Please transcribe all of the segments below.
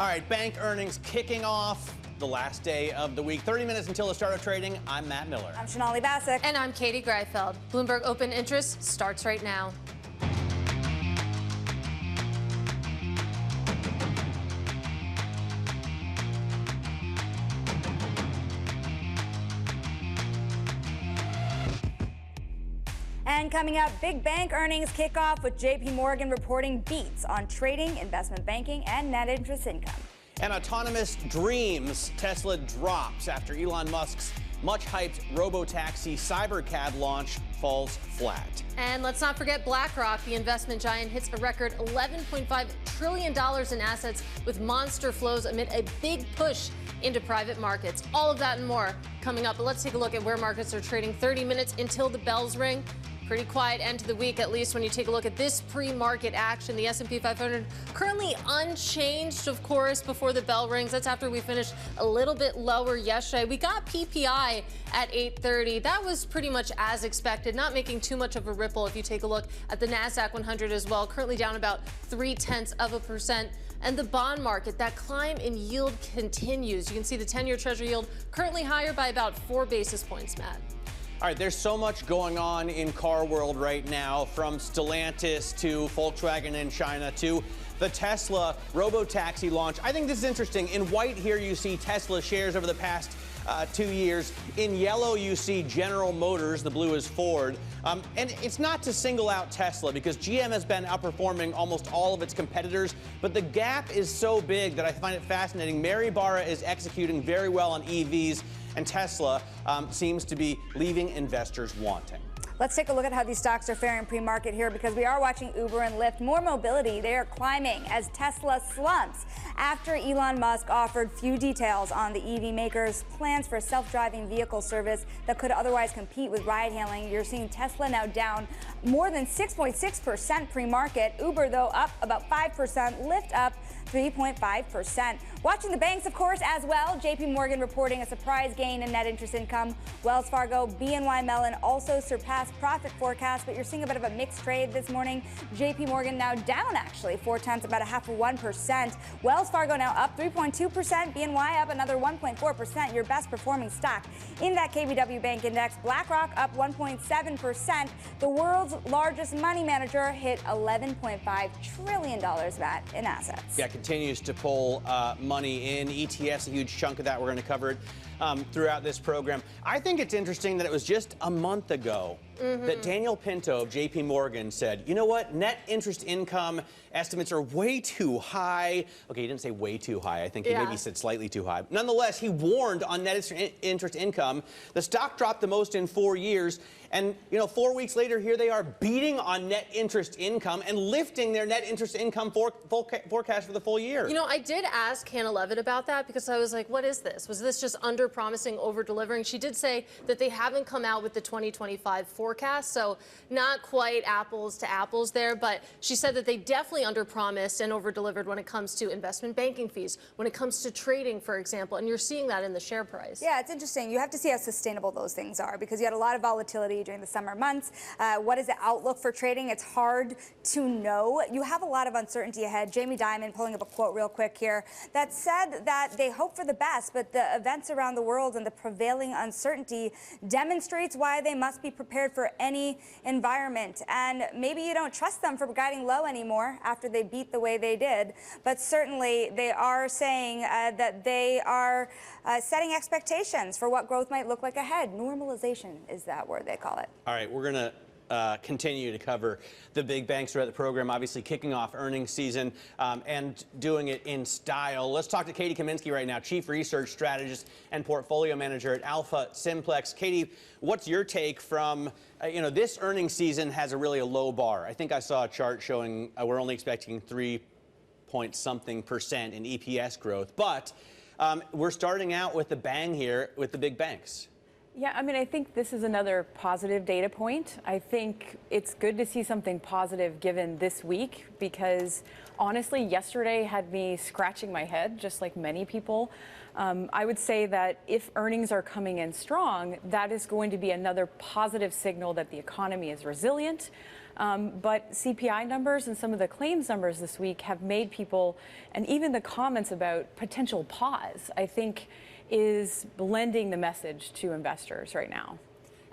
All right, bank earnings kicking off the last day of the week. 30 minutes until the start of trading. I'm Matt Miller. I'm Sonali Basak. And I'm Katie Greifeld. Bloomberg Open Interest starts right now. And coming up, big bank earnings kick off with JP Morgan reporting beats on trading, investment banking, and net interest income. And autonomous dreams. Tesla drops after Elon Musk's much-hyped robo-taxi Cybercab launch falls flat. And let's not forget BlackRock. The investment giant hits a record $11.5 trillion in assets with monster flows amid a big push into private markets. All of that and more coming up. But let's take a look at where markets are trading 30 minutes until the bells ring. Pretty quiet end to the week, at least when you take a look at this pre-market action. The S&P 500 currently unchanged, of course, before the bell rings. That's after we finished a little bit lower yesterday. We got PPI at 8:30. That was pretty much as expected, not making too much of a ripple. If you take a look at the NASDAQ 100 as well, currently down about 0.3%. And the bond market, that climb in yield continues. You can see the 10-year Treasury yield currently higher by about 4 basis points, Matt. All right, there's so much going on in car world right now, from Stellantis to Volkswagen in China to the Tesla robo-taxi launch. I think this is interesting. In white here, you see Tesla shares over the past 2 years. In yellow, you see General Motors. The blue is Ford. And it's not to single out Tesla because GM has been outperforming almost all of its competitors. But the gap is so big that I find it fascinating. Mary Barra is executing very well on EVs, and Tesla seems to be leaving investors wanting. Let's take a look at how these stocks are faring pre-market here, because we are watching Uber and Lyft. More mobility. They are climbing as Tesla slumps after Elon Musk offered few details on the EV maker's plans for a self-driving vehicle service that could otherwise compete with ride-hailing. You're seeing Tesla now down more than 6.6% pre-market. Uber, though, up about 5%. Lyft up 3.5%. Watching the banks, of course, as well. JP Morgan reporting a surprise gain in net interest income. Wells Fargo, BNY Mellon also surpassed profit forecast, but you're seeing a bit of a mixed trade this morning. JP Morgan now down, actually, 0.4, about 0.5%. Wells Fargo now up 3.2%. BNY up another 1.4%. Your best performing stock in that KBW Bank Index. BlackRock up 1.7%. The world's largest money manager hit $11.5 trillion, Matt, in assets. Yeah, continues to pull money in. ETFs, a huge chunk of that. We're going to cover it throughout this program. I think it's interesting that it was just a month ago that Daniel Pinto of JP Morgan said, you know what, net interest income estimates are way too high. Okay, he didn't say way too high. I think he maybe said slightly too high. Nonetheless, he warned on net interest income. The stock dropped the most in 4 years. And, 4 weeks later, here they are beating on net interest income and lifting their net interest income forecast for the full year. I did ask Hannah Levitt about that because I was like, what is this? Was this just under-promising, over-delivering? She did say that they haven't come out with the 2025 forecast, so not quite apples to apples there, but she said that they definitely under-promised and over-delivered when it comes to investment banking fees, when it comes to trading, for example, and you're seeing that in the share price. Yeah, it's interesting. You have to see how sustainable those things are because you had a lot of volatility during the summer months. What is the outlook for trading? It's hard to know. You have a lot of uncertainty ahead. Jamie Dimon, pulling up a quote real quick here, that said that they hope for the best, but the events around the world and the prevailing uncertainty demonstrates why they must be prepared for any environment. And maybe you don't trust them for guiding low anymore after they beat the way they did, but certainly they are saying that they are setting expectations for what growth might look like ahead. Normalization is that word they call it. All right, we're going to continue to cover the big banks throughout the program, obviously kicking off earnings season and doing it in style. Let's talk to Katie Kaminski right now, Chief Research Strategist and Portfolio Manager at Alpha-Simplex. Katie, what's your take from, this earnings season has a low bar. I think I saw a chart showing we're only expecting 3-point-something% in EPS growth, but we're starting out with a bang here with the big banks. Yeah, I think this is another positive data point. I think it's good to see something positive given this week because honestly, yesterday had me scratching my head, just like many people. I would say that if earnings are coming in strong, that is going to be another positive signal that the economy is resilient. But CPI numbers and some of the claims numbers this week have made people, and even the comments about potential pause, I think is blending the message to investors right now.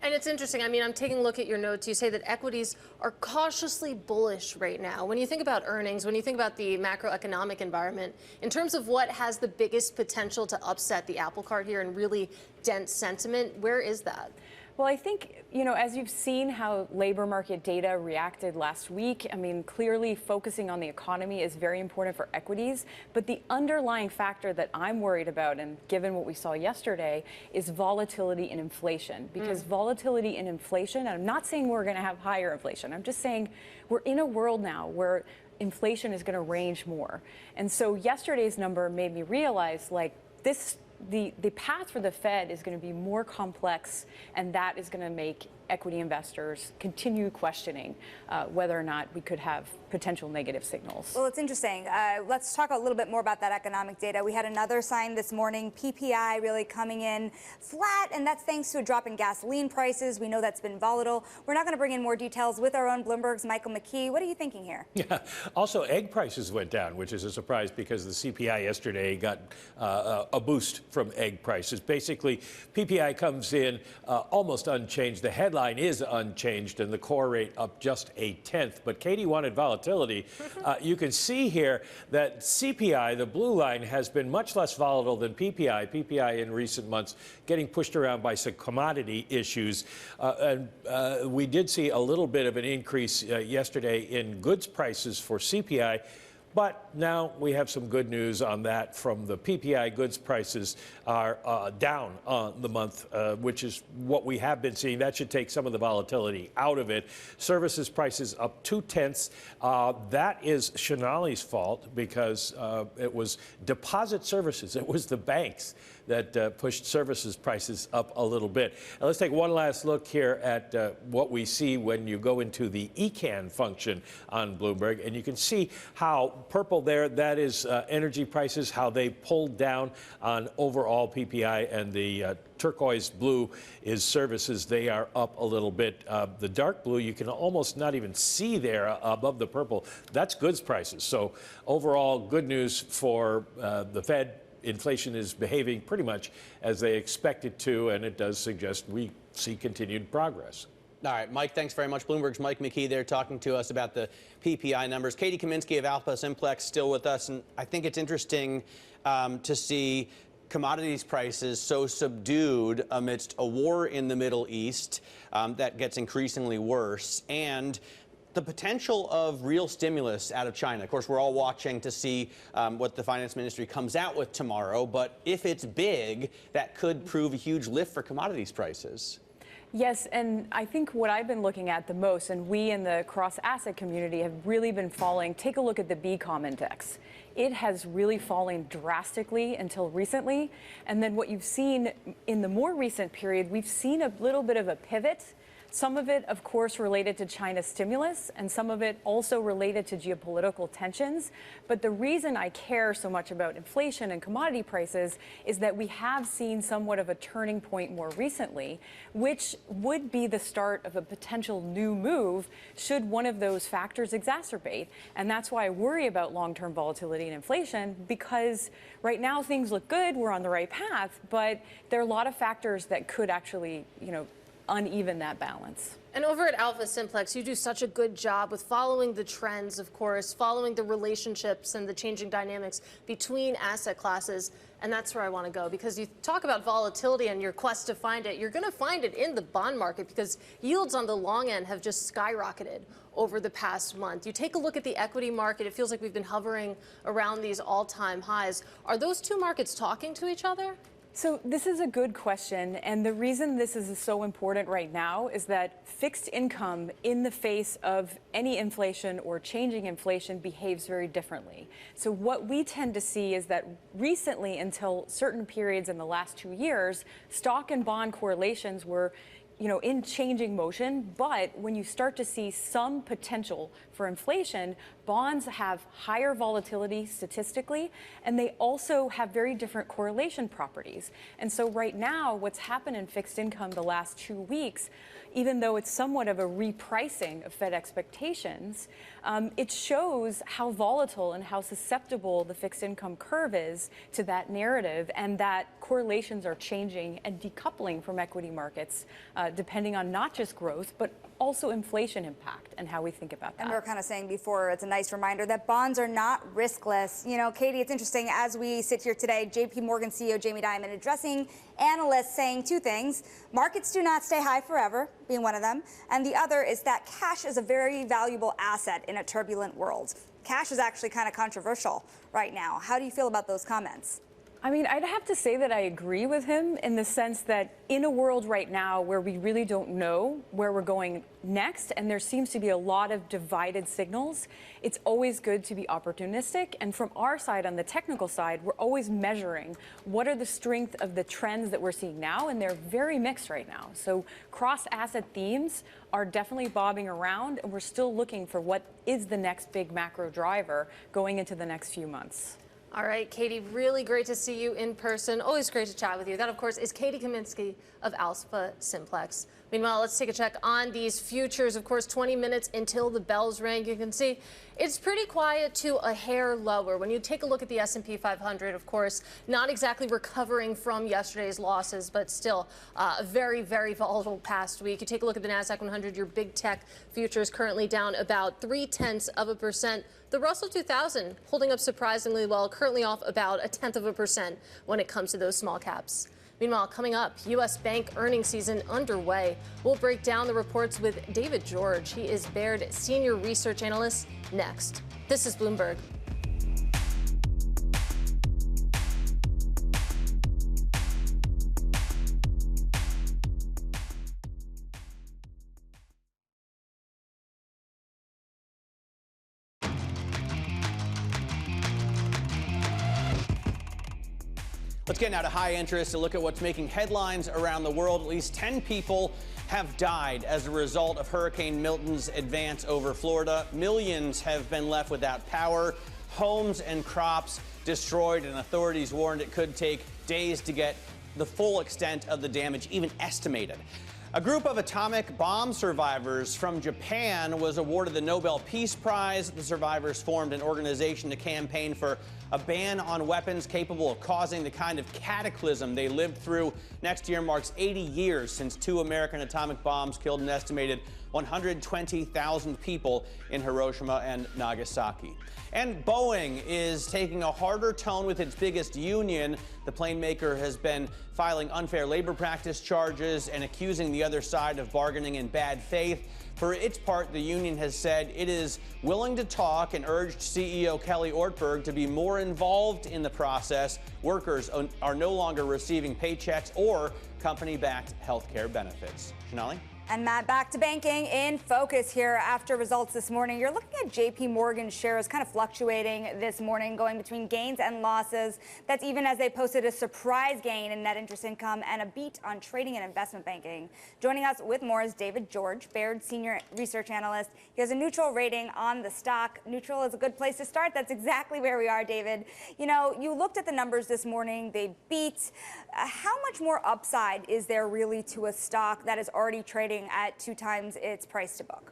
And it's interesting. I mean, I'm taking a look at your notes. You say that equities are cautiously bullish right now. When you think about earnings, when you think about the macroeconomic environment, in terms of what has the biggest potential to upset the apple cart here and really dent sentiment, where is that? Well, I think, as you've seen how labor market data reacted last week, I mean, clearly focusing on the economy is very important for equities. But the underlying factor that I'm worried about, and given what we saw yesterday, is volatility in inflation. Because volatility in inflation, and I'm not saying we're going to have higher inflation, I'm just saying we're in a world now where inflation is going to range more. And so yesterday's number made me realize, the path for the Fed is going to be more complex, and that is going to make equity investors continue questioning whether or not we could have potential negative signals. Well, it's interesting. Let's talk a little bit more about that economic data. We had another sign this morning, PPI really coming in flat, and that's thanks to a drop in gasoline prices. We know that's been volatile. We're not going to bring in more details with our own Bloomberg's Michael McKee. What are you thinking here? Yeah. Also, egg prices went down, which is a surprise because the CPI yesterday got a boost from egg prices. Basically, PPI comes in almost unchanged. The headline is unchanged, and the core rate up just 0.1. But Katie wanted volatility. You can see here that CPI, the blue line, has been much less volatile than PPI. PPI in recent months getting pushed around by some commodity issues. And we did see a little bit of an increase yesterday in goods prices for CPI. But now we have some good news on that from the PPI. Goods prices are down on the month, which is what we have been seeing. That should take some of the volatility out of it. Services prices up 0.2. That is Sonali's fault because it was deposit services. It was the banks that pushed services prices up a little bit. Now, let's take one last look here at what we see when you go into the ECAN function on Bloomberg, and you can see how purple there, that is energy prices, how they pulled down on overall PPI, and the turquoise blue is services. They are up a little bit. The dark blue, you can almost not even see there above the purple. That's goods prices. So overall, good news for the Fed. Inflation is behaving pretty much as they expect it to, and it does suggest we see continued progress. All right, Mike, thanks very much. Bloomberg's Mike McKee there talking to us about the PPI numbers. Katie Kaminski of AlphaSimplex still with us, and I think it's interesting to see commodities prices so subdued amidst a war in the Middle East that gets increasingly worse, and the potential of real stimulus out of China. Of course, we're all watching to see what the finance ministry comes out with tomorrow, but if it's big, that could prove a huge lift for commodities prices. Yes, and I think what I've been looking at the most, and we in the cross-asset community have really been following, take a look at the BCOM index. It has really fallen drastically until recently, and then what you've seen in the more recent period, we've seen a little bit of a pivot. Some of it, of course, related to China's stimulus, and some of it also related to geopolitical tensions. But the reason I care so much about inflation and commodity prices is that we have seen somewhat of a turning point more recently, which would be the start of a potential new move should one of those factors exacerbate. And that's why I worry about long-term volatility and inflation, because right now things look good, we're on the right path, but there are a lot of factors that could actually, uneven that balance. And over at AlphaSimplex, you do such a good job with following the trends, of course, following the relationships and the changing dynamics between asset classes. And that's where I want to go, because you talk about volatility and your quest to find it. You're going to find it in the bond market because yields on the long end have just skyrocketed over the past month. You take a look at the equity market, it feels like we've been hovering around these all-time highs. Are those two markets talking to each other? So this is a good question, and the reason this is so important right now is that fixed income in the face of any inflation or changing inflation behaves very differently. So what we tend to see is that recently, until certain periods in the last 2 years, stock and bond correlations were in changing motion, but when you start to see some potential for inflation, bonds have higher volatility statistically, and they also have very different correlation properties. And so right now, what's happened in fixed income the last 2 weeks, even though it's somewhat of a repricing of Fed expectations, it shows how volatile and how susceptible the fixed income curve is to that narrative, and that correlations are changing and decoupling from equity markets, depending on not just growth, but also inflation impact and how we think about that. And we were kind of saying before, it's a nice reminder that bonds are not riskless. Katie, it's interesting, as we sit here today, JP Morgan CEO Jamie Dimon addressing analysts saying two things. Markets do not stay high forever, being one of them. And the other is that cash is a very valuable asset in a turbulent world. Cash is actually kind of controversial right now. How do you feel about those comments? I mean, I'd have to say that I agree with him in the sense that in a world right now where we really don't know where we're going next, and there seems to be a lot of divided signals, it's always good to be opportunistic. And from our side, on the technical side, we're always measuring what are the strength of the trends that we're seeing now, and they're very mixed right now. So cross-asset themes are definitely bobbing around, and we're still looking for what is the next big macro driver going into the next few months. All right, Katie, really great to see you in person. Always great to chat with you. That, of course, is Katie Kaminski of AlphaSimplex. Meanwhile, let's take a check on these futures. Of course, 20 minutes until the bells ring. You can see it's pretty quiet to a hair lower. When you take a look at the S&P 500, of course, not exactly recovering from yesterday's losses, but still a very, very volatile past week. You take a look at the NASDAQ 100, your big tech futures currently down about 0.3%. The Russell 2000 holding up surprisingly well, currently off about 0.1% when it comes to those small caps. Meanwhile, coming up, U.S. bank earnings season underway. We'll break down the reports with David George. He is Baird Senior Research Analyst next. This is Bloomberg. Let's get now to high interest to look at what's making headlines around the world. At least 10 people have died as a result of Hurricane Milton's advance over Florida. Millions have been left without power, homes and crops destroyed, and authorities warned it could take days to get the full extent of the damage even estimated. A group of atomic bomb survivors from Japan was awarded the Nobel Peace Prize. The survivors formed an organization to campaign for a ban on weapons capable of causing the kind of cataclysm they lived through. Next year marks 80 years since 2 American atomic bombs killed an estimated 120,000 people in Hiroshima and Nagasaki. And Boeing is taking a harder tone with its biggest union. The plane maker has been filing unfair labor practice charges and accusing the other side of bargaining in bad faith. For its part, the union has said it is willing to talk and urged CEO Kelly Ortberg to be more involved in the process. Workers are no longer receiving paychecks or company-backed health care benefits. Sonali? And Matt, back to banking in focus here after results this morning. You're looking at JP Morgan shares kind of fluctuating this morning, going between gains and losses. That's even as they posted a surprise gain in net interest income and a beat on trading and investment banking. Joining us with more is David George, Baird Senior Research Analyst. He has a neutral rating on the stock. Neutral is a good place to start. That's exactly where we are, David. You looked at the numbers this morning. They beat. How much more upside is there really to a stock that is already trading at 2 times its price to book?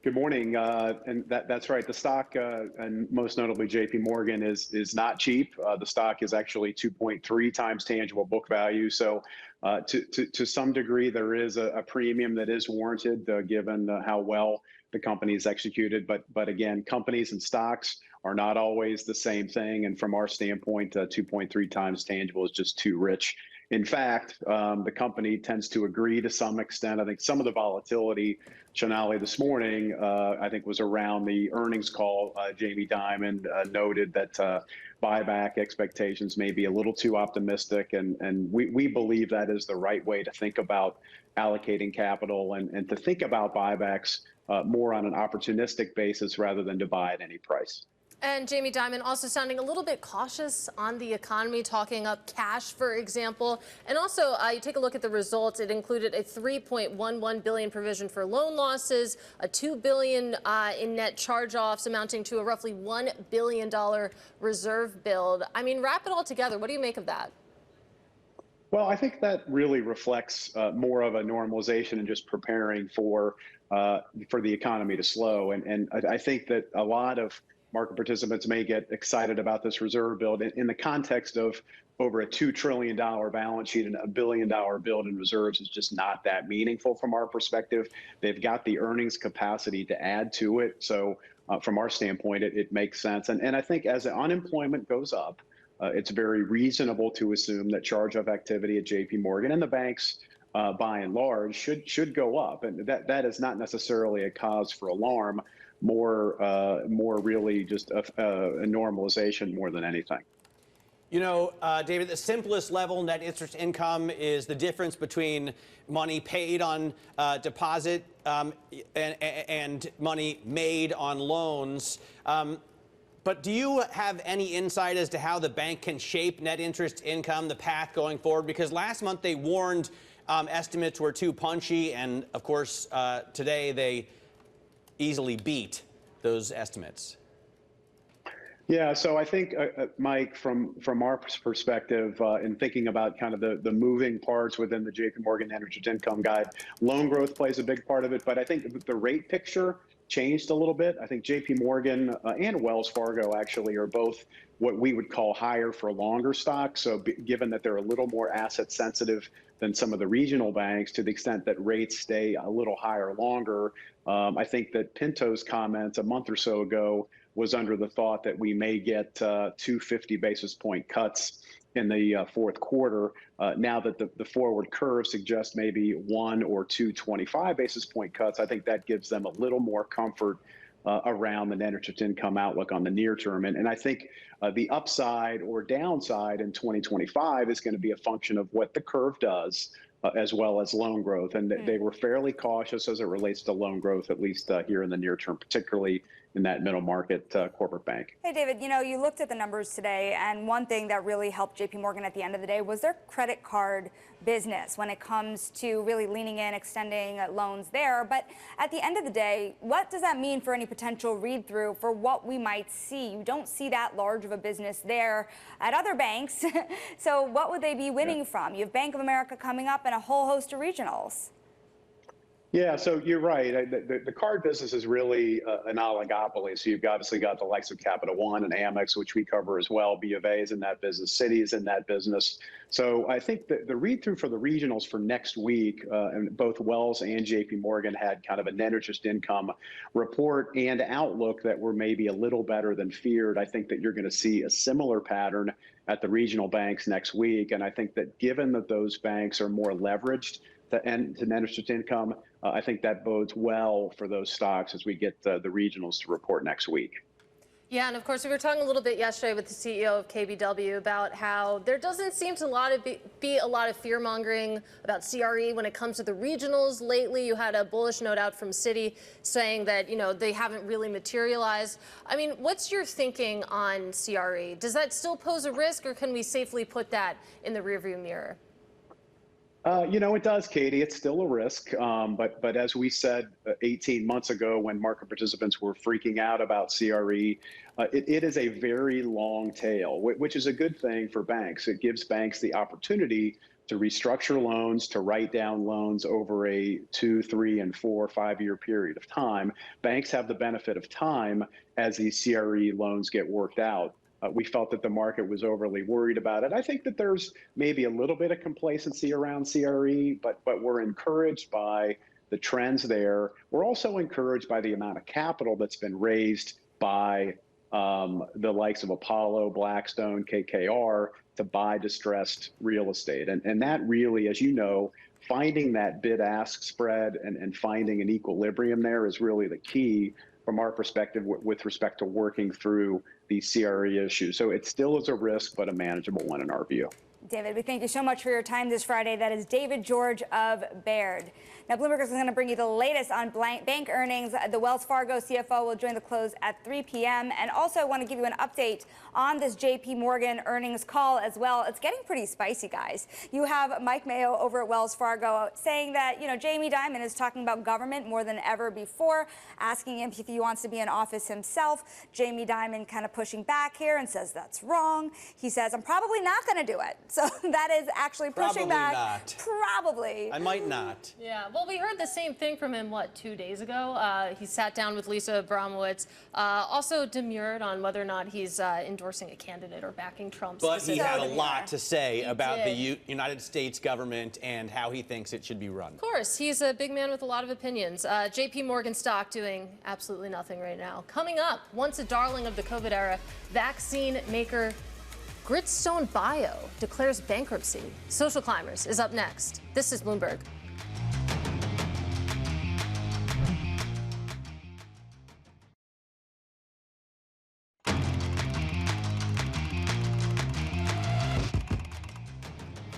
Good morning, and that's right. The stock, and most notably JP Morgan, is not cheap. The stock is actually 2.3 times tangible book value. So to some degree, there is a premium that is warranted given how well the company's executed. But again, companies and stocks are not always the same thing. And from our standpoint, 2.3 times tangible is just too rich. In fact, the company tends to agree to some extent. I think some of the volatility, Sonali, this morning, I think was around the earnings call. Jamie Dimon noted that buyback expectations may be a little too optimistic. And we believe that is the right way to think about allocating capital and to think about buybacks more on an opportunistic basis rather than to buy at any price. And Jamie Dimon also sounding a little bit cautious on the economy, talking up cash, for example. And also, you take a look at the results. It included a $3.11 billion provision for loan losses, a $2 billion in net charge-offs, amounting to a roughly $1 billion reserve build. I mean, wrap it all together. What do you make of that? Well, I think that really reflects more of a normalization and just preparing for the economy to slow. And I think that a lot of market participants may get excited about this reserve build in the context of over a $2 trillion balance sheet, and $1 billion build in reserves is just not that meaningful from our perspective. They've got the earnings capacity to add to it. So from our standpoint, it makes sense. And I think as unemployment goes up, it's very reasonable to assume that charge-off activity at JP Morgan and the banks, by and large, should go up. And that is not necessarily a cause for alarm, more really just a normalization more than anything. You know, David, the simplest level net interest income is the difference between money paid on deposit and money made on loans. But do you have any insight as to how the bank can shape net interest income, the path going forward? Because last month they warned estimates were too punchy, and of course today they easily beat those estimates. Yeah, so I think, Mike, from our perspective, in thinking about kind of the moving parts within the JP Morgan net interest income guide, loan growth plays a big part of it, but I think the rate picture changed a little bit. I think JP Morgan and Wells Fargo actually are both what we would call higher for longer stocks. So given that they're a little more asset sensitive than some of the regional banks, to the extent that rates stay a little higher longer, I think that Pinto's comments a month or so ago was under the thought that we may get 250 basis point cuts in the fourth quarter. Now that the forward curve suggests maybe 1 or 2 25 basis point cuts, I think that gives them a little more comfort around the net interest income outlook on the near term. And I think the upside or downside in 2025 is going to be a function of what the curve does, as well as loan growth. And they were fairly cautious as it relates to loan growth, at least here in the near term, particularly in that middle market corporate bank. Hey, David, you know, you looked at the numbers today, and one thing that really helped JP Morgan at the end of the day was their credit card business when it comes to really leaning in, extending loans there. But at the end of the day, what does that mean for any potential read-through for what we might see? You don't see that large of a business there at other banks. So what would they be winning from? You have Bank of America coming up and a whole host of regionals. Yeah, so you're right. The card business is really an oligopoly. So you've obviously got the likes of Capital One and Amex, which we cover as well. B of A is in that business. Citi is in that business. So I think that the read-through for the regionals for next week, and both Wells and JP Morgan had kind of a net interest income report and outlook that were maybe a little better than feared. I think that you're going to see a similar pattern at the regional banks next week. And I think that given that those banks are more leveraged to net interest income, I think that bodes well for those stocks as we get the regionals to report next week. Yeah, and of course, we were talking a little bit yesterday with the CEO of KBW about how there doesn't seem to be a lot of fear-mongering about CRE when it comes to the regionals lately. You had a bullish note out from Citi saying that, you know, they haven't really materialized. I mean, what's your thinking on CRE? Does that still pose a risk, or can we safely put that in the rearview mirror? You know, it does, Katie. It's still a risk. But as we said 18 months ago when market participants were freaking out about CRE, it is a very long tail, which is a good thing for banks. It gives banks the opportunity to restructure loans, to write down loans over a 2, 3, and 4, 5-year period of time. Banks have the benefit of time as these CRE loans get worked out. We felt that the market was overly worried about it. I think that there's maybe a little bit of complacency around CRE, but we're encouraged by the trends there. We're also encouraged by the amount of capital that's been raised by the likes of Apollo, Blackstone, KKR to buy distressed real estate. And that really, as you know, finding that bid-ask spread and finding an equilibrium there is really the key from our perspective with respect to working through these CRE issues. So it still is a risk, but a manageable one in our view. David, we thank you so much for your time this Friday. That is David George of Baird. Now, Bloomberg is going to bring you the latest on bank earnings. The Wells Fargo CFO will join the close at 3 p.m. And also, I want to give you an update on this J.P. Morgan earnings call as well. It's getting pretty spicy, guys. You have Mike Mayo over at Wells Fargo saying that, Jamie Dimon is talking about government more than ever before, asking him if he wants to be in office himself. Jamie Dimon kind of pushing back here and says that's wrong. He says, I'm probably not going to do it. So that is actually pushing back. Not. Probably. I might not. Yeah, well, we heard the same thing from him, 2 days ago? He sat down with Lisa Abramowitz, also demurred on whether or not he's endorsing a candidate or backing Trump. But he had a lot to say about the United States government and how he thinks it should be run. Of course, he's a big man with a lot of opinions. J.P. Morgan stock doing absolutely nothing right now. Coming up, once a darling of the COVID era, vaccine maker Gritstone Bio declares bankruptcy. Social Climbers is up next. This is Bloomberg.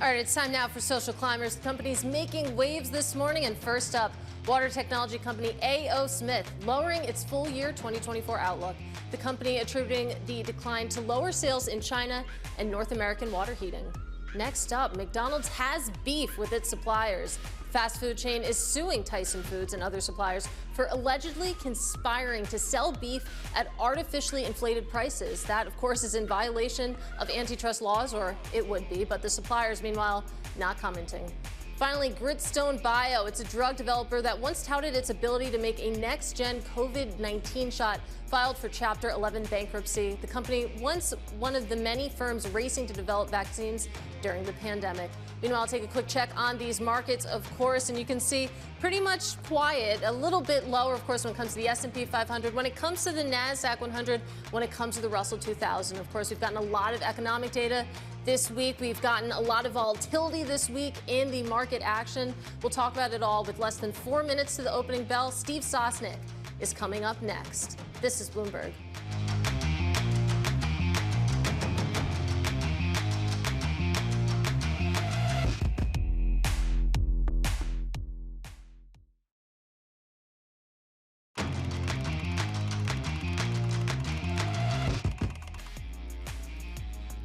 All right, it's time now for Social Climbers. The company's making waves this morning. And first up, water technology company A.O. Smith lowering its full year 2024 outlook. The company attributing the decline to lower sales in China and North American water heating. Next up, McDonald's has beef with its suppliers. Fast food chain is suing Tyson Foods and other suppliers for allegedly conspiring to sell beef at artificially inflated prices. That, of course, is in violation of antitrust laws, or it would be, but the suppliers, meanwhile, not commenting. Finally, Gritstone Bio. It's a drug developer that once touted its ability to make a next-gen COVID-19 shot, filed for Chapter 11 bankruptcy. The company, once one of the many firms racing to develop vaccines during the pandemic. Meanwhile, I'll take a quick check on these markets, of course, and you can see pretty much quiet, a little bit lower, of course, when it comes to the S&P 500, when it comes to the NASDAQ 100, when it comes to the Russell 2000. Of course, we've gotten a lot of economic data this week. We've gotten a lot of volatility this week in the market action. We'll talk about it all with less than 4 minutes to the opening bell. Steve Sosnick is coming up next. This is Bloomberg.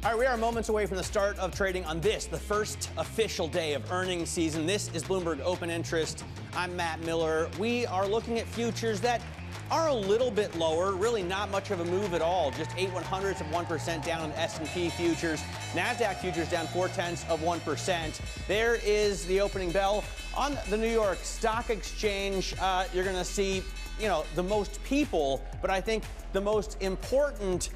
All right, we are moments away from the start of trading on this, the first official day of earnings season. This is Bloomberg Open Interest. I'm Matt Miller. We are looking at futures that are a little bit lower, really not much of a move at all. Just 0.08 of 1% down on S&P futures. NASDAQ futures down 0.4%. There is the opening bell. On the New York Stock Exchange, you're going to see, the most people, but I think the most important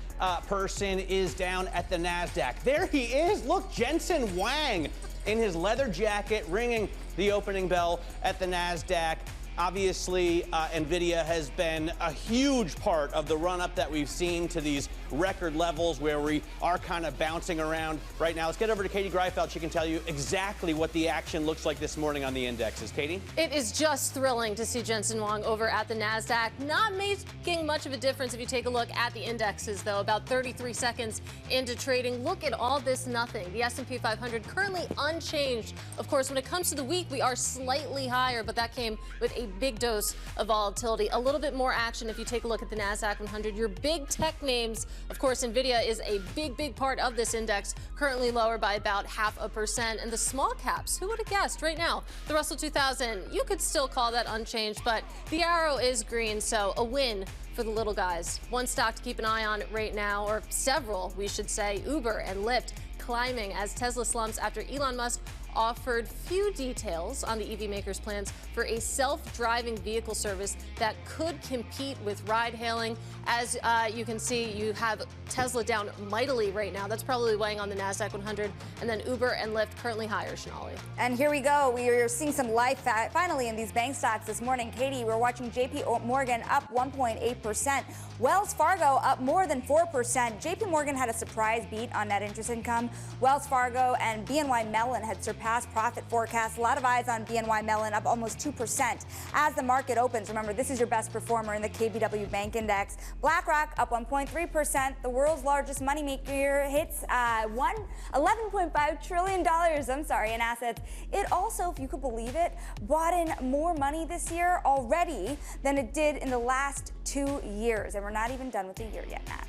person is down at the NASDAQ. There he is. Look, Jensen Huang in his leather jacket ringing the opening bell at the NASDAQ. Obviously, NVIDIA has been a huge part of the run-up that we've seen to these record levels where we are kind of bouncing around right now. Let's get over to Katie Greifeld. She can tell you exactly what the action looks like this morning on the indexes. Katie? It is just thrilling to see Jensen Huang over at the NASDAQ. Not making much of a difference if you take a look at the indexes, though. About 33 seconds into trading. Look at all this nothing. The S&P 500 currently unchanged. Of course, when it comes to the week, we are slightly higher, but that came with a big dose of volatility. A little bit more action if you take a look at the NASDAQ 100. Your big tech names, of course, NVIDIA is a big part of this index, currently lower by about 0.5%. And the small caps, who would have guessed right now? The Russell 2000, you could still call that unchanged, but the arrow is green, so a win for the little guys. One stock to keep an eye on right now, or several, we should say, Uber and Lyft climbing as Tesla slumps after Elon Musk offered few details on the EV maker's plans for a self-driving vehicle service that could compete with ride-hailing. As you can see, you have Tesla down mightily right now. That's probably weighing on the NASDAQ 100. And then Uber and Lyft currently higher, Sonali. And here we go. We are seeing some life finally in these bank stocks this morning. Katie, we're watching J.P. Morgan up 1.8%. Wells Fargo up more than 4%. J.P. Morgan had a surprise beat on net interest income. Wells Fargo and BNY Mellon had surpassed surpassed profit forecasts. A lot of eyes on BNY Mellon, up almost 2% as the market opens. Remember, this is your best performer in the KBW Bank Index. BlackRock up 1.3%. The world's largest moneymaker hits $11.5 trillion, in assets. It also, if you could believe it, brought in more money this year already than it did in the last 2 years. And we're not even done with the year yet, Matt.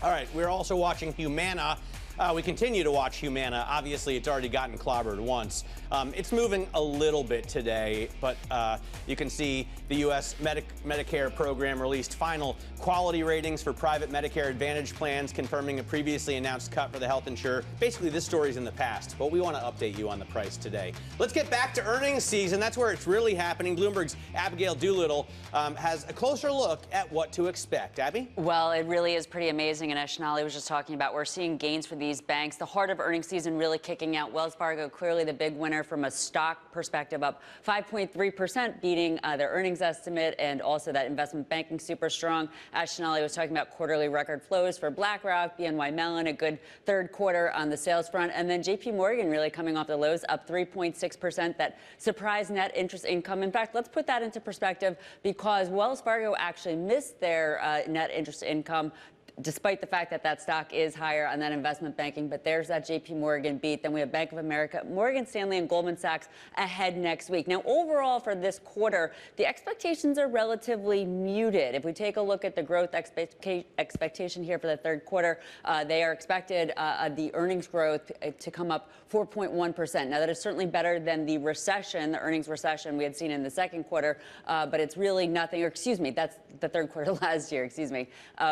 All right, we're also watching Humana. We continue to watch Humana. Obviously, it's already gotten clobbered once. It's moving a little bit today, but you can see the U.S. Medicare program released final quality ratings for private Medicare Advantage plans, confirming a previously announced cut for the health insurer. Basically, this story's in the past, but we want to update you on the price today. Let's get back to earnings season. That's where it's really happening. Bloomberg's Abigail Doolittle has a closer look at what to expect. Abby? Well, it really is pretty amazing, and as Sonali was just talking about, we're seeing gains for these banks. The heart of earnings season really kicking out. Wells Fargo, clearly the big winner from a stock perspective, up 5.3%, beating their earnings estimate, and also that investment banking super strong. As Sonali was talking about, quarterly record flows for BlackRock, BNY Mellon, a good third quarter on the sales front, and then JP Morgan really coming off the lows, up 3.6%. That surprise net interest income. In fact, let's put that into perspective, because Wells Fargo actually missed their net interest income, despite the fact that that stock is higher on that investment banking. But there's that JP Morgan beat. Then we have Bank of America, Morgan Stanley, and Goldman Sachs ahead next week. Now, overall for this quarter, the expectations are relatively muted. If we take a look at the growth expectation here for the third quarter, they are expected the earnings growth to come up 4.1%. Now, that is certainly better than the recession, the earnings recession we had seen in the second quarter, but it's really nothing, or excuse me, that's the third quarter last year, excuse me.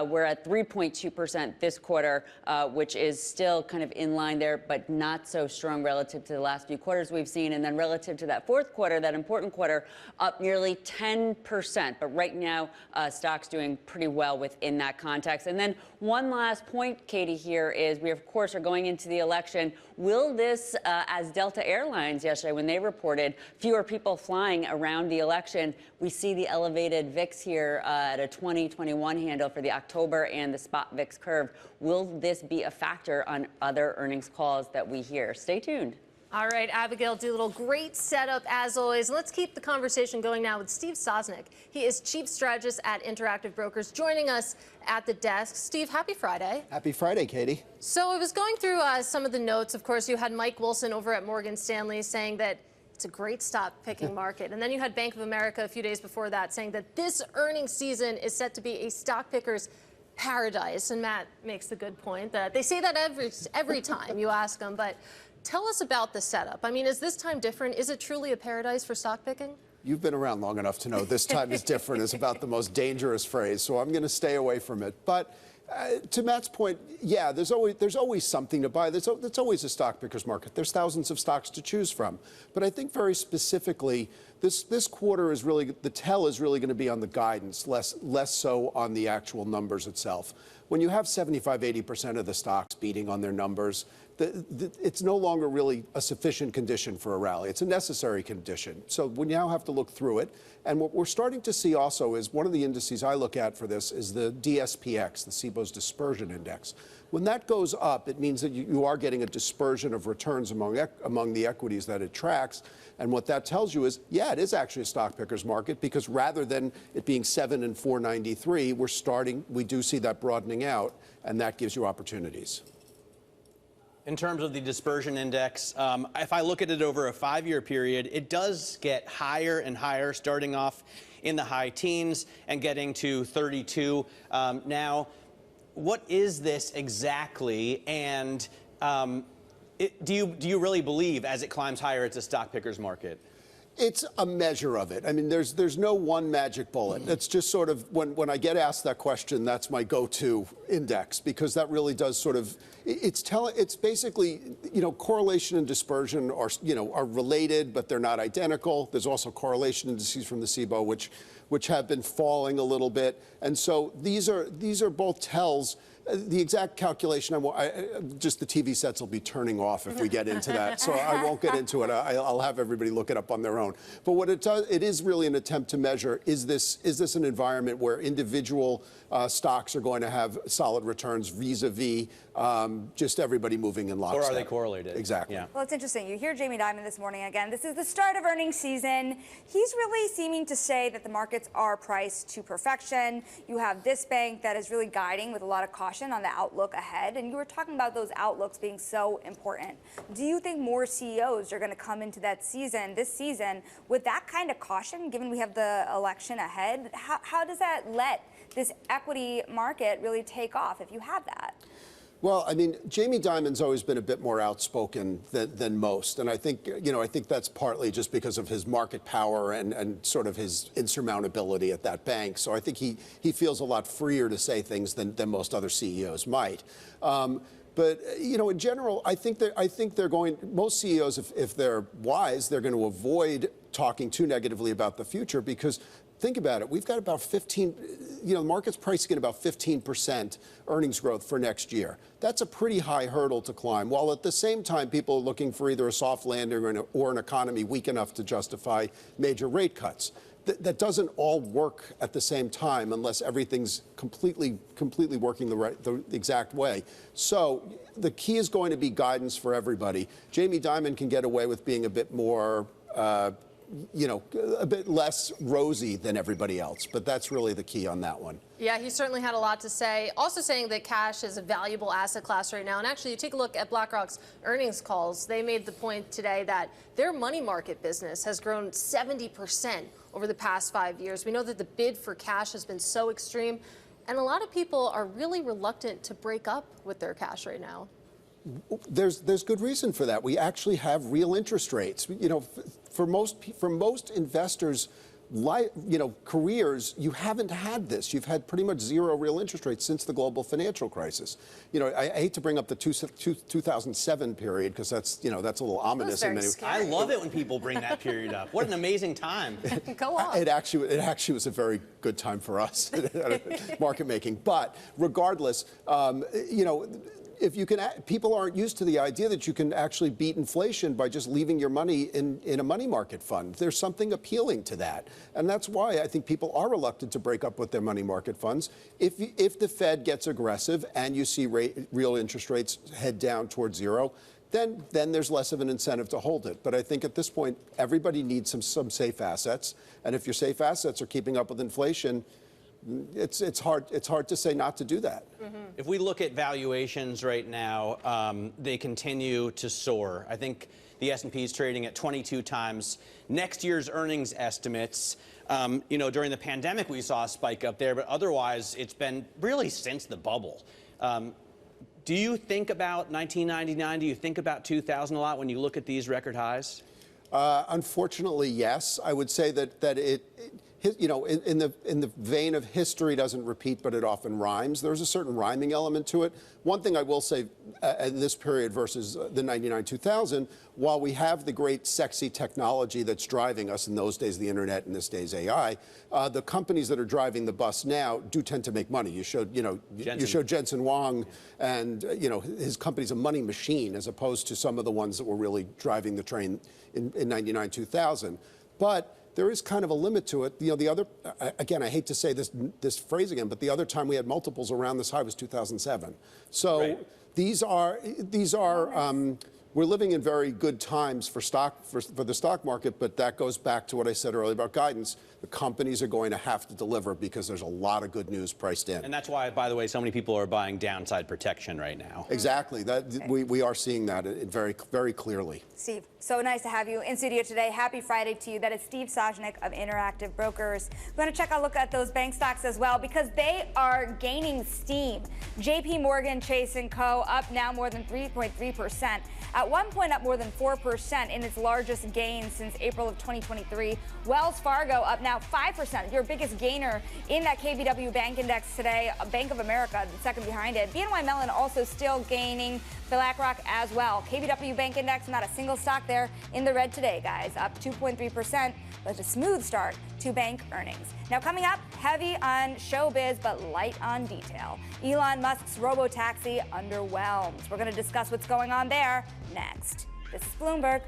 We're at 3.2% this quarter, which is still kind of in line there, but not so strong relative to the last few quarters we've seen. And then relative to that fourth quarter, that important quarter, up nearly 10%. But right now, stocks doing pretty well within that context. And then one last point, Katie, here is we, of course, are going into the election. Will this, as Delta Airlines yesterday, when they reported fewer people flying around the election, we see the elevated VIX here at a 2021 handle for the October and the spot VIX curve. Will this be a factor on other earnings calls that we hear? Stay tuned. All right, Abigail Doolittle, great setup as always. Let's keep the conversation going now with Steve Sosnick. He is Chief Strategist at Interactive Brokers, joining us at the desk. Steve, happy Friday. Happy Friday, Katie. So I was going through some of the notes. Of course, you had Mike Wilson over at Morgan Stanley saying that it's a great stock-picking market. And then you had Bank of America a few days before that saying that this earnings season is set to be a stock picker's paradise. And Matt makes the good point that they say that every time you ask them. But tell us about the setup. I mean, is this time different? Is it truly a paradise for stock picking? You've been around long enough to know this time is different is about the most dangerous phrase, so I'm going to stay away from it. But to Matt's point, yeah, there's always something to buy. There's always a stock picker's market. There's thousands of stocks to choose from. But I think very specifically, this quarter is really, the tell is really going to be on the guidance, less so on the actual numbers itself. When you have 75–80% of the stocks beating on their numbers, it's no longer really a sufficient condition for a rally. It's a necessary condition. So we now have to look through it. And what we're starting to see also is one of the indices I look at for this is the DSPX, the SIBO's dispersion index. When that goes up, it means that you are getting a dispersion of returns among the equities that it tracks. And what that tells you is, yeah, it is actually a stock picker's market, because rather than it being 7 and 493, we do see that broadening out, and that gives you opportunities. In terms of the dispersion index, if I look at it over a 5-year period, it does get higher and higher, starting off in the high teens and getting to 32 now. What is this exactly? And do you really believe as it climbs higher, it's a stock picker's market? It's a measure of it. I mean, there's no one magic bullet. It's just sort of, when I get asked that question, that's my go-to index, because that really does sort of, it's basically, correlation and dispersion are related, but they're not identical. There's also correlation indices from the SIBO, which have been falling a little bit. And so these are both tells The exact calculation, just the TV sets will be turning off if we get into that, so I won't get into it. I'll have everybody look it up on their own. But what it does, it is really an attempt to measure, is this an environment where individual stocks are going to have solid returns vis-a-vis just everybody moving in lockstep? Or are they correlated? Exactly. Yeah. Well, it's interesting. You hear Jamie Dimon this morning again. This is the start of earnings season. He's really seeming to say that the markets are priced to perfection. You have this bank that is really guiding with a lot of caution on the outlook ahead. And you were talking about those outlooks being so important. Do you think more CEOs are going to come into that season, this season, with that kind of caution, given we have the election ahead? How does that let this equity market really take off if you have that? Well, I mean, Jamie Dimon's always been a bit more outspoken than most, and I think that's partly just because of his market power and sort of his insurmountability at that bank. So I think he feels a lot freer to say things than most other CEOs might. But in general, I think they're going. Most CEOs, if they're wise, they're going to avoid talking too negatively about the future because. Think about it. We've got about 15, the market's pricing at about 15% earnings growth for next year. That's a pretty high hurdle to climb, while at the same time people are looking for either a soft landing or an economy weak enough to justify major rate cuts. That doesn't all work at the same time unless everything's completely working the exact way. So the key is going to be guidance for everybody. Jamie Dimon can get away with being a bit more a bit less rosy than everybody else. But that's really the key on that one. Yeah, he certainly had a lot to say. Also saying that cash is a valuable asset class right now. And actually, you take a look at BlackRock's earnings calls. They made the point today that their money market business has grown 70% over the past 5 years. We know that the bid for cash has been so extreme. And a lot of people are really reluctant to break up with their cash right now. There's good reason for that. We actually have real interest rates. For most investors' careers, you haven't had this. You've had pretty much zero real interest rates since the global financial crisis. I hate to bring up the 2007 period because that's a little ominous. I love it when people bring that period up. What an amazing time. Go on. It actually was a very good time for us, market making. But regardless, if you can, people aren't used to the idea that you can actually beat inflation by just leaving your money in a money market fund. There's something appealing to that. And that's why I think people are reluctant to break up with their money market funds. If the Fed gets aggressive and you see real interest rates head down towards zero, then there's less of an incentive to hold it. But I think at this point, everybody needs some safe assets. And if your safe assets are keeping up with inflation, it's hard to say not to do that. Mm-hmm. If we look at valuations right now, they continue to soar. I think the S&P is trading at 22 times next year's earnings estimates. During the pandemic, we saw a spike up there, but otherwise, it's been really since the bubble. Do you think about 1999? Do you think about 2000 a lot when you look at these record highs? Unfortunately, yes. I would say that in the vein of history doesn't repeat, but it often rhymes. There's a certain rhyming element to it. One thing I will say in this period versus the 99-2000, while we have the great sexy technology that's driving us, in those days the internet, in this days AI, the companies that are driving the bus now do tend to make money. You showed Jensen Huang, and his company's a money machine as opposed to some of the ones that were really driving the train in 99-2000. But there is kind of a limit to it. The other, again, I hate to say this phrase again, but the other time we had multiples around this high was 2007. So right. These are we're living in very good times for the stock market, but that goes back to what I said earlier about guidance. The companies are going to have to deliver because there's a lot of good news priced in. And that's why, by the way, so many people are buying downside protection right now. Exactly. We are seeing that very, very clearly. Steve, so nice to have you in studio today. Happy Friday to you. That is Steve Sosnick of Interactive Brokers. We're going to look at those bank stocks as well because they are gaining steam. JP Morgan, Chase & Co. up now more than 3.3%. At one point up more than 4% in its largest gain since April of 2023. Wells Fargo up now 5%, your biggest gainer in that KBW Bank Index today. Bank of America, the second behind it. BNY Mellon also still gaining BlackRock as well. KBW Bank Index, not a single stock there in the red today, guys. Up 2.3%, but a smooth start to bank earnings. Now coming up, heavy on showbiz, but light on detail. Elon Musk's robo-taxi underwhelms. We're going to discuss what's going on there next. This is Bloomberg.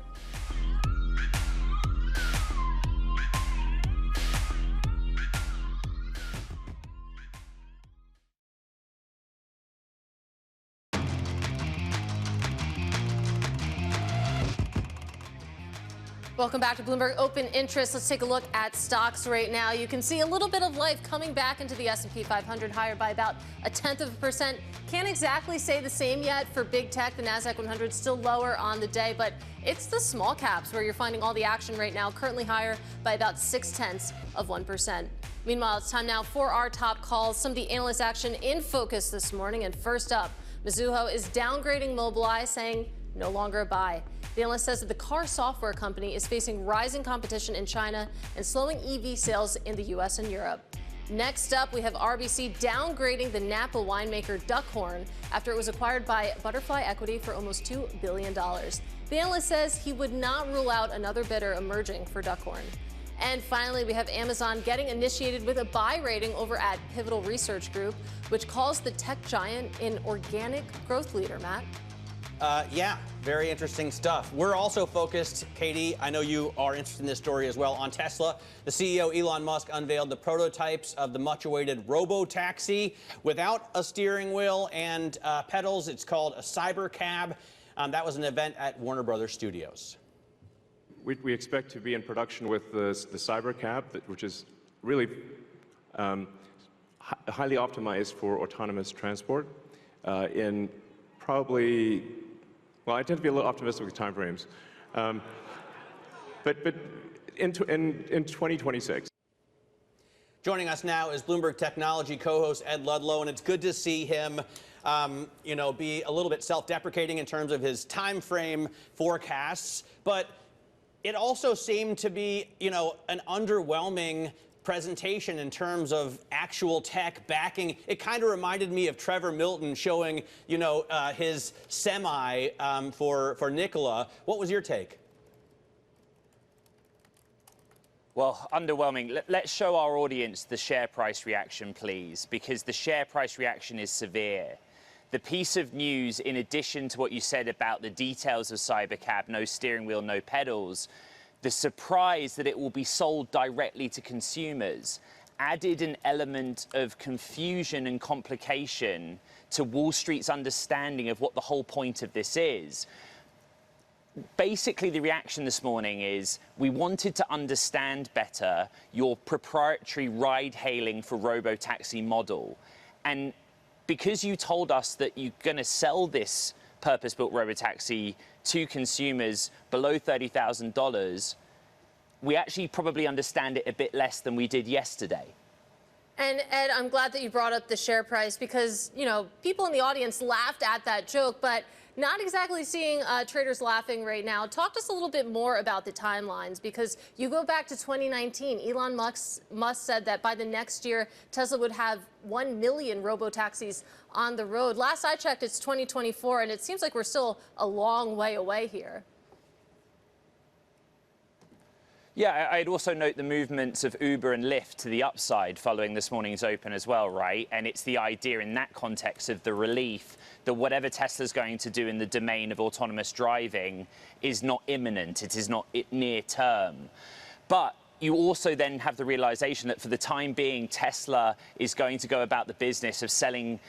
Welcome back to Bloomberg Open Interest. Let's take a look at stocks right now. You can see a little bit of life coming back into the S&P 500, higher by about 0.1%. Can't exactly say the same yet for big tech. The Nasdaq 100 still lower on the day, but it's the small caps where you're finding all the action right now, currently higher by about 0.6%. Meanwhile, it's time now for our top calls. Some of the analyst action in focus this morning. And first up, Mizuho is downgrading Mobileye, saying no longer a buy. The analyst says that the car software company is facing rising competition in China and slowing EV sales in the U.S. and Europe. Next up, we have RBC downgrading the Napa winemaker Duckhorn after it was acquired by Butterfly Equity for almost $2 billion. The analyst says he would not rule out another bidder emerging for Duckhorn. And finally, we have Amazon getting initiated with a buy rating over at Pivotal Research Group, which calls the tech giant an organic growth leader. Matt? Yeah, very interesting stuff. We're also focused, Katie, I know you are interested in this story as well, on Tesla. The CEO, Elon Musk, unveiled the prototypes of the much-awaited robo-taxi without a steering wheel and pedals. It's called a cybercab. That was an event at Warner Brothers Studios. We expect to be in production with the cybercab, which is really highly optimized for autonomous transport in probably, well, I tend to be a little optimistic with timeframes, but in 2026. Joining us now is Bloomberg Technology co-host Ed Ludlow, and it's good to see him, be a little bit self-deprecating in terms of his time frame forecasts, but it also seemed to be, an underwhelming presentation in terms of actual tech backing. It kind of reminded me of Trevor Milton showing, his semi for Nikola. What was your take? Well, underwhelming. Let's show our audience the share price reaction, please, because the share price reaction is severe. The piece of news, in addition to what you said about the details of Cybercab, no steering wheel, no pedals, the surprise that it will be sold directly to consumers added an element of confusion and complication to Wall Street's understanding of what the whole point of this is. Basically, the reaction this morning is we wanted to understand better your proprietary ride-hailing for robo-taxi model. And because you told us that you're going to sell this purpose-built robotaxi to consumers below $30,000, we actually probably understand it a bit less than we did yesterday. And Ed, I'm glad that you brought up the share price because, people in the audience laughed at that joke, but not exactly seeing traders laughing right now. Talk to us a little bit more about the timelines, because you go back to 2019. Elon Musk said that by the next year, Tesla would have 1 million robo-taxis on the road. Last I checked, it's 2024, and it seems like we're still a long way away here. Yeah, I'd also note the movements of Uber and Lyft to the upside following this morning's open as well, right? And it's the idea in that context of the relief that whatever Tesla's going to do in the domain of autonomous driving is not imminent, it is not near term. But you also then have the realization that for the time being, Tesla is going to go about the business of selling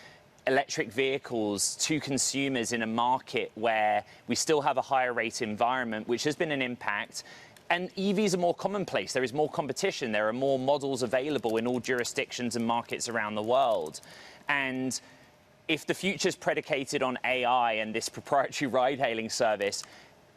electric vehicles to consumers in a market where we still have a higher rate environment, which has been an impact. And EVs are more commonplace. There is more competition. There are more models available in all jurisdictions and markets around the world. And if the future is predicated on AI and this proprietary ride-hailing service,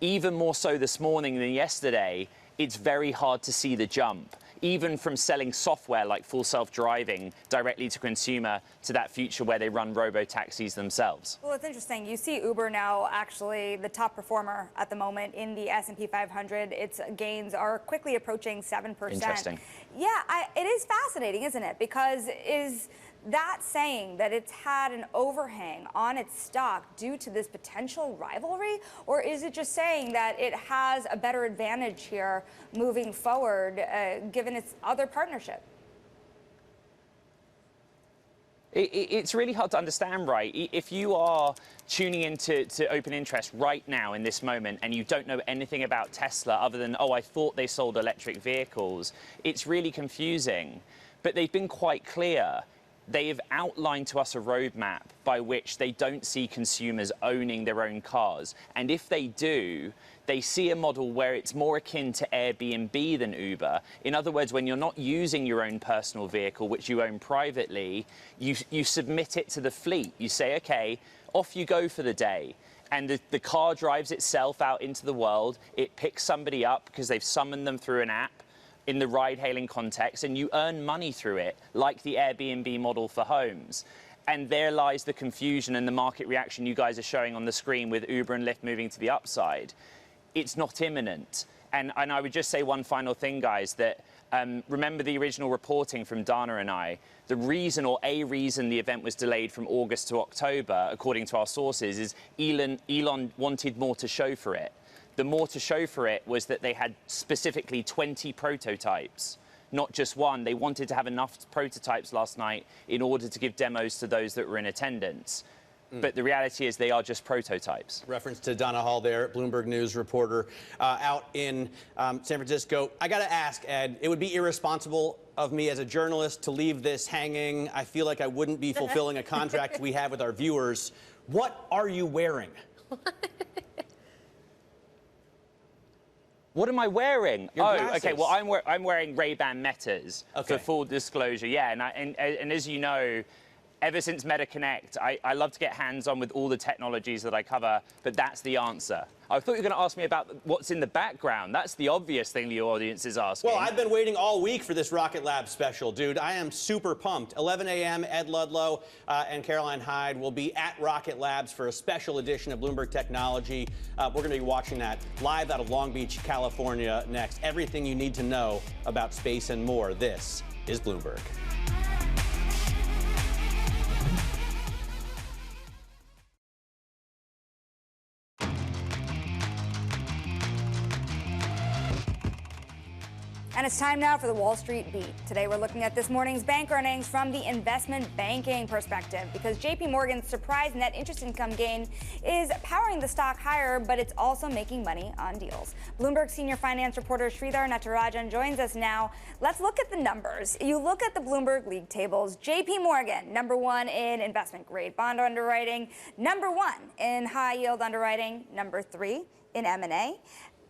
even more so this morning than yesterday, it's very hard to see the jump, even from selling software like full self-driving directly to consumer to that future where they run robo-taxis themselves. Well, it's interesting. You see Uber now actually the top performer at the moment in the S&P 500. Its gains are quickly approaching 7%. Interesting. Yeah, it is fascinating, isn't it? Because is that saying that it's had an overhang on its stock due to this potential rivalry? Or is it just saying that it has a better advantage here moving forward, given its other partnership? It's really hard to understand, right? If you are tuning into Open Interest right now in this moment and you don't know anything about Tesla other than, oh, I thought they sold electric vehicles, it's really confusing. But they've been quite clear. They have outlined to us a roadmap by which they don't see consumers owning their own cars. And if they do, they see a model where it's more akin to Airbnb than Uber. In other words, when you're not using your own personal vehicle, which you own privately, you submit it to the fleet. You say, OK, off you go for the day. And the car drives itself out into the world. It picks somebody up because they've summoned them through an app in the ride-hailing context, and you earn money through it, like the Airbnb model for homes. And there lies the confusion and the market reaction you guys are showing on the screen with Uber and Lyft moving to the upside. It's not imminent. And I would just say one final thing, guys, that remember the original reporting from Dana and I. The reason, or a reason, the event was delayed from August to October, according to our sources, is Elon wanted more to show for it. The more to show for it was that they had specifically 20 prototypes, not just one. They wanted to have enough prototypes last night in order to give demos to those that were in attendance. But the reality is they are just prototypes. Reference to Donna Hall there, Bloomberg News reporter out in San Francisco. I got to ask, Ed, it would be irresponsible of me as a journalist to leave this hanging. I feel like I wouldn't be fulfilling a contract we have with our viewers. What are you wearing? What am I wearing? Your oh, glasses. OK. Well, I'm wearing Ray-Ban Metas, for full disclosure. Yeah, and as you know, ever since MetaConnect, I love to get hands-on with all the technologies that I cover, but that's the answer. I thought you were going to ask me about what's in the background. That's the obvious thing the audience is asking. Well, I've been waiting all week for this Rocket Lab special, dude. I am super pumped. 11 a.m., Ed Ludlow and Caroline Hyde will be at Rocket Labs for a special edition of Bloomberg Technology. We're going to be watching that live out of Long Beach, California next. Everything you need to know about space and more. This is Bloomberg. And it's time now for the Wall Street Beat. Today we're looking at this morning's bank earnings from the investment banking perspective, because JP Morgan's surprise net interest income gain is powering the stock higher, but it's also making money on deals. Bloomberg senior finance reporter Sridhar Natarajan joins us now. Let's look at the numbers. You look at the Bloomberg league tables. JP Morgan, #1 in investment grade bond underwriting, #1 in high yield underwriting, #3 in M&A.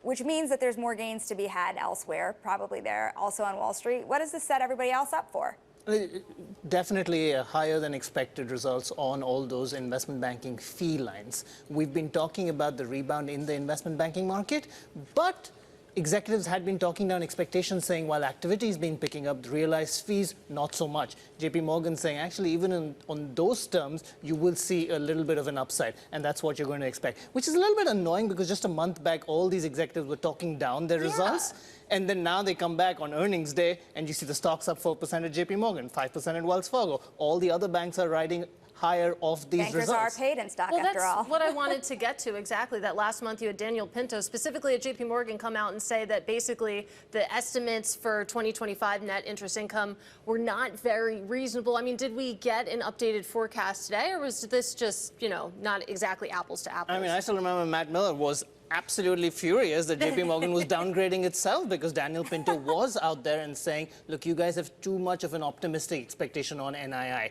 Which means that there's more gains to be had elsewhere, probably there also on Wall Street. What does this set everybody else up for? Definitely higher than expected results on all those investment banking fee lines. We've been talking about the rebound in the investment banking market, but executives had been talking down expectations, saying while activity has been picking up, the realized fees, not so much. JP Morgan saying actually even on those terms, you will see a little bit of an upside, and that's what you're going to expect, which is a little bit annoying because just a month back, all these executives were talking down their results. And then now they come back on earnings day and you see the stocks up 4% at JP Morgan, 5% at Wells Fargo. All the other banks are riding higher off these Bankers results. are paid in stock, well, after all. That's what I wanted to get to exactly. That last month you had Daniel Pinto, specifically at JP Morgan, come out and say that basically the estimates for 2025 net interest income were not very reasonable. I mean, did we get an updated forecast today, or was this just, you know, not exactly apples to apples? I mean, I still remember Matt Miller was absolutely furious that JP Morgan was downgrading itself because Daniel Pinto was out there and saying, look, you guys have too much of an optimistic expectation on NII.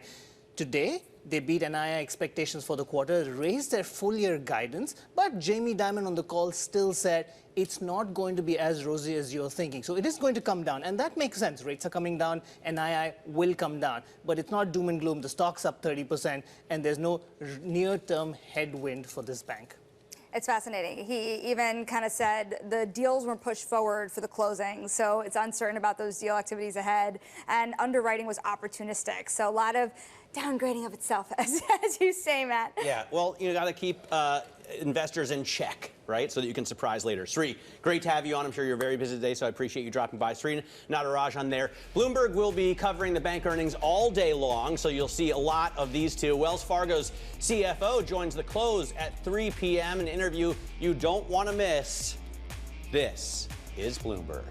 Today, they beat NII expectations for the quarter, raised their full-year guidance, but Jamie Dimon on the call still said it's not going to be as rosy as you're thinking. So it is going to come down, and that makes sense. Rates are coming down, NII will come down, but it's not doom and gloom. The stock's up 30%, and there's no near-term headwind for this bank. It's fascinating. He even kind of said the deals were pushed forward for the closing, so it's uncertain about those deal activities ahead, and underwriting was opportunistic. So a lot of downgrading of itself, as you say, Matt. Yeah, well, you got to keep investors in check, right? So that you can surprise later. Sri, great to have you on. I'm sure you're very busy today, so I appreciate you dropping by. Sri Nataraj on there. Bloomberg will be covering the bank earnings all day long, so you'll see a lot of these two. Wells Fargo's CFO joins the close at 3 p.m. An interview you don't want to miss. This is Bloomberg.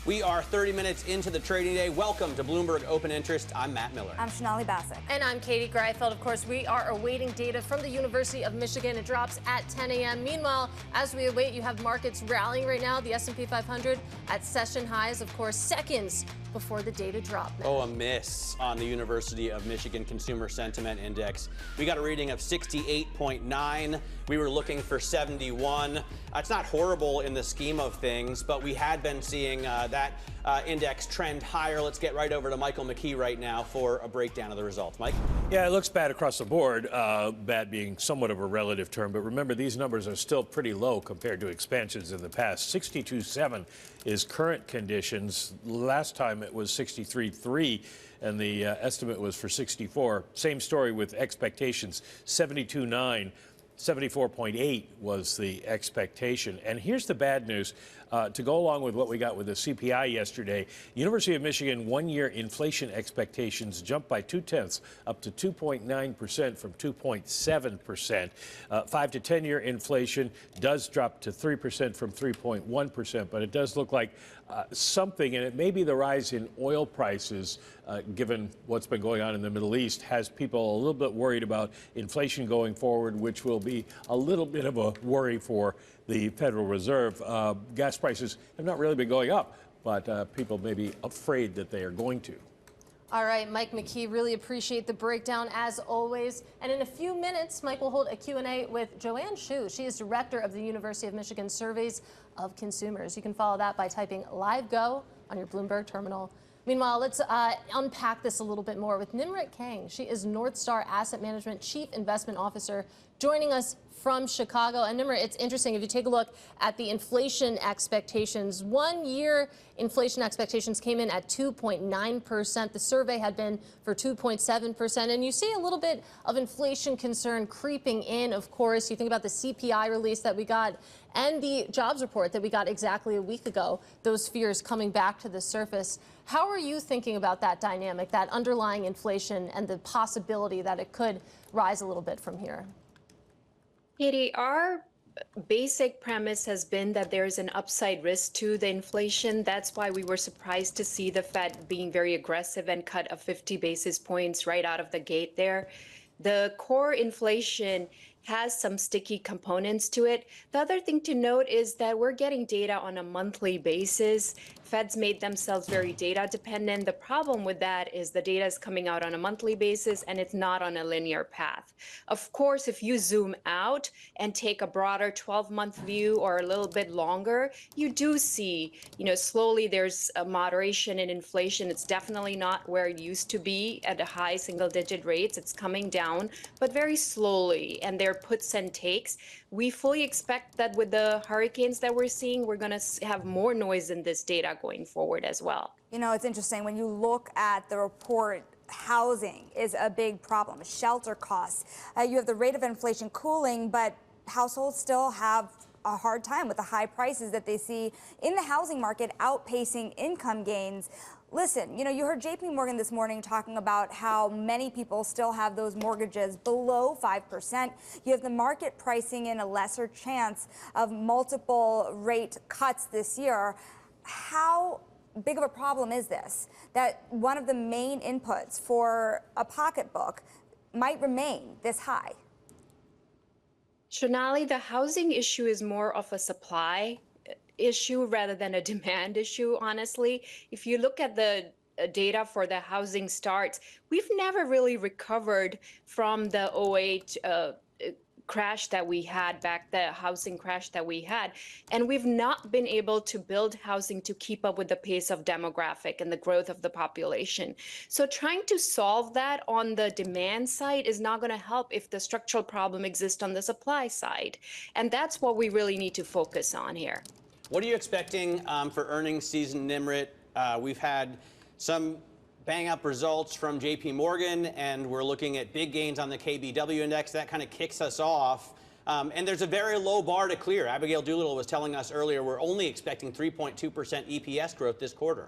We are 30 minutes into the trading day. Welcome to Bloomberg Open Interest. I'm Matt Miller. I'm Sonali Basak. And I'm Katie Greifeld. Of course, we are awaiting data from the University of Michigan. It drops at 10 a.m. Meanwhile, as we await, you have markets rallying right now. The S&P 500 at session highs, of course, seconds before the data drop. Oh, a miss on the University of Michigan Consumer Sentiment Index. We got a reading of 68.9. We were looking for 71. It's not horrible in the scheme of things, but we had been seeing that index trend higher. Let's get right over to Michael McKee right now for a breakdown of the results. Mike? Yeah, it looks bad across the board, bad being somewhat of a relative term. But remember, these numbers are still pretty low compared to expansions in the past. 62.7 is current conditions. Last time it was 63.3, and the estimate was for 64. Same story with expectations, 72.9. 74.8 was the expectation. And here's the bad news. To go along with what we got with the CPI yesterday, University of Michigan one-year inflation expectations jumped by 0.2 up to 2.9% from 2.7%. 5 to 10-year inflation does drop to 3% from 3.1%, but it does look like something, and it may be the rise in oil prices, given what's been going on in the Middle East, has people a little bit worried about inflation going forward, which will be a little bit of a worry for the Federal Reserve. Gas prices have not really been going up, but people may be afraid that they are going to. All right, Mike McKee, really appreciate the breakdown as always. And in a few minutes, Mike will hold a Q&A with Joanne Shu. She is director of the University of Michigan Surveys of Consumers. You can follow that by typing LiveGo on your Bloomberg terminal. Meanwhile, let's unpack this a little bit more with Nimrit Kang. She is Northstar Asset Management Chief Investment Officer, joining us from Chicago. And Nimrit, it's interesting, if you take a look at the inflation expectations, one-year inflation expectations came in at 2.9%. The survey had been for 2.7%. And you see a little bit of inflation concern creeping in, of course. You think about the CPI release that we got and the jobs report that we got exactly a week ago, those fears coming back to the surface. How are you thinking about that dynamic, that underlying inflation and the possibility that it could rise a little bit from here? Katie, our basic premise has been that there is an upside risk to the inflation. That's why we were surprised to see the Fed being very aggressive and cut a 50 basis points right out of the gate there. The core inflation has some sticky components to it. The other thing to note is that we're getting data on a monthly basis. Feds made themselves very data dependent. The problem with that is the data is coming out on a monthly basis and it's not on a linear path. Of course, if you zoom out and take a broader 12-month view or a little bit longer, you do see, slowly there's a moderation in inflation. It's definitely not where it used to be at the high single-digit rates. It's coming down, but very slowly, and there are puts and takes. We fully expect that with the hurricanes that we're seeing, we're going to have more noise in this data going forward as well. It's interesting when you look at the report. Housing is a big problem. Shelter costs. You have the rate of inflation cooling, but households still have a hard time with the high prices that they see in the housing market outpacing income gains. Listen, you heard JP Morgan this morning talking about how many people still have those mortgages below 5%. You have the market pricing in a lesser chance of multiple rate cuts this year. How big of a problem is this, that one of the main inputs for a pocketbook might remain this high? Sonali, the housing issue is more of a supply issue rather than a demand issue, honestly. If you look at the data for the housing starts, we've never really recovered from the 2008 crash that we had the housing crash that we had. And we've not been able to build housing to keep up with the pace of demographic and the growth of the population. So trying to solve that on the demand side is not going to help if the structural problem exists on the supply side. And that's what we really need to focus on here. What are you expecting for earnings season, Nimrit? We've had some bang-up results from J.P. Morgan, and we're looking at big gains on the KBW index. That kind of kicks us off. And there's a very low bar to clear. Abigail Doolittle was telling us earlier we're only expecting 3.2% EPS growth this quarter.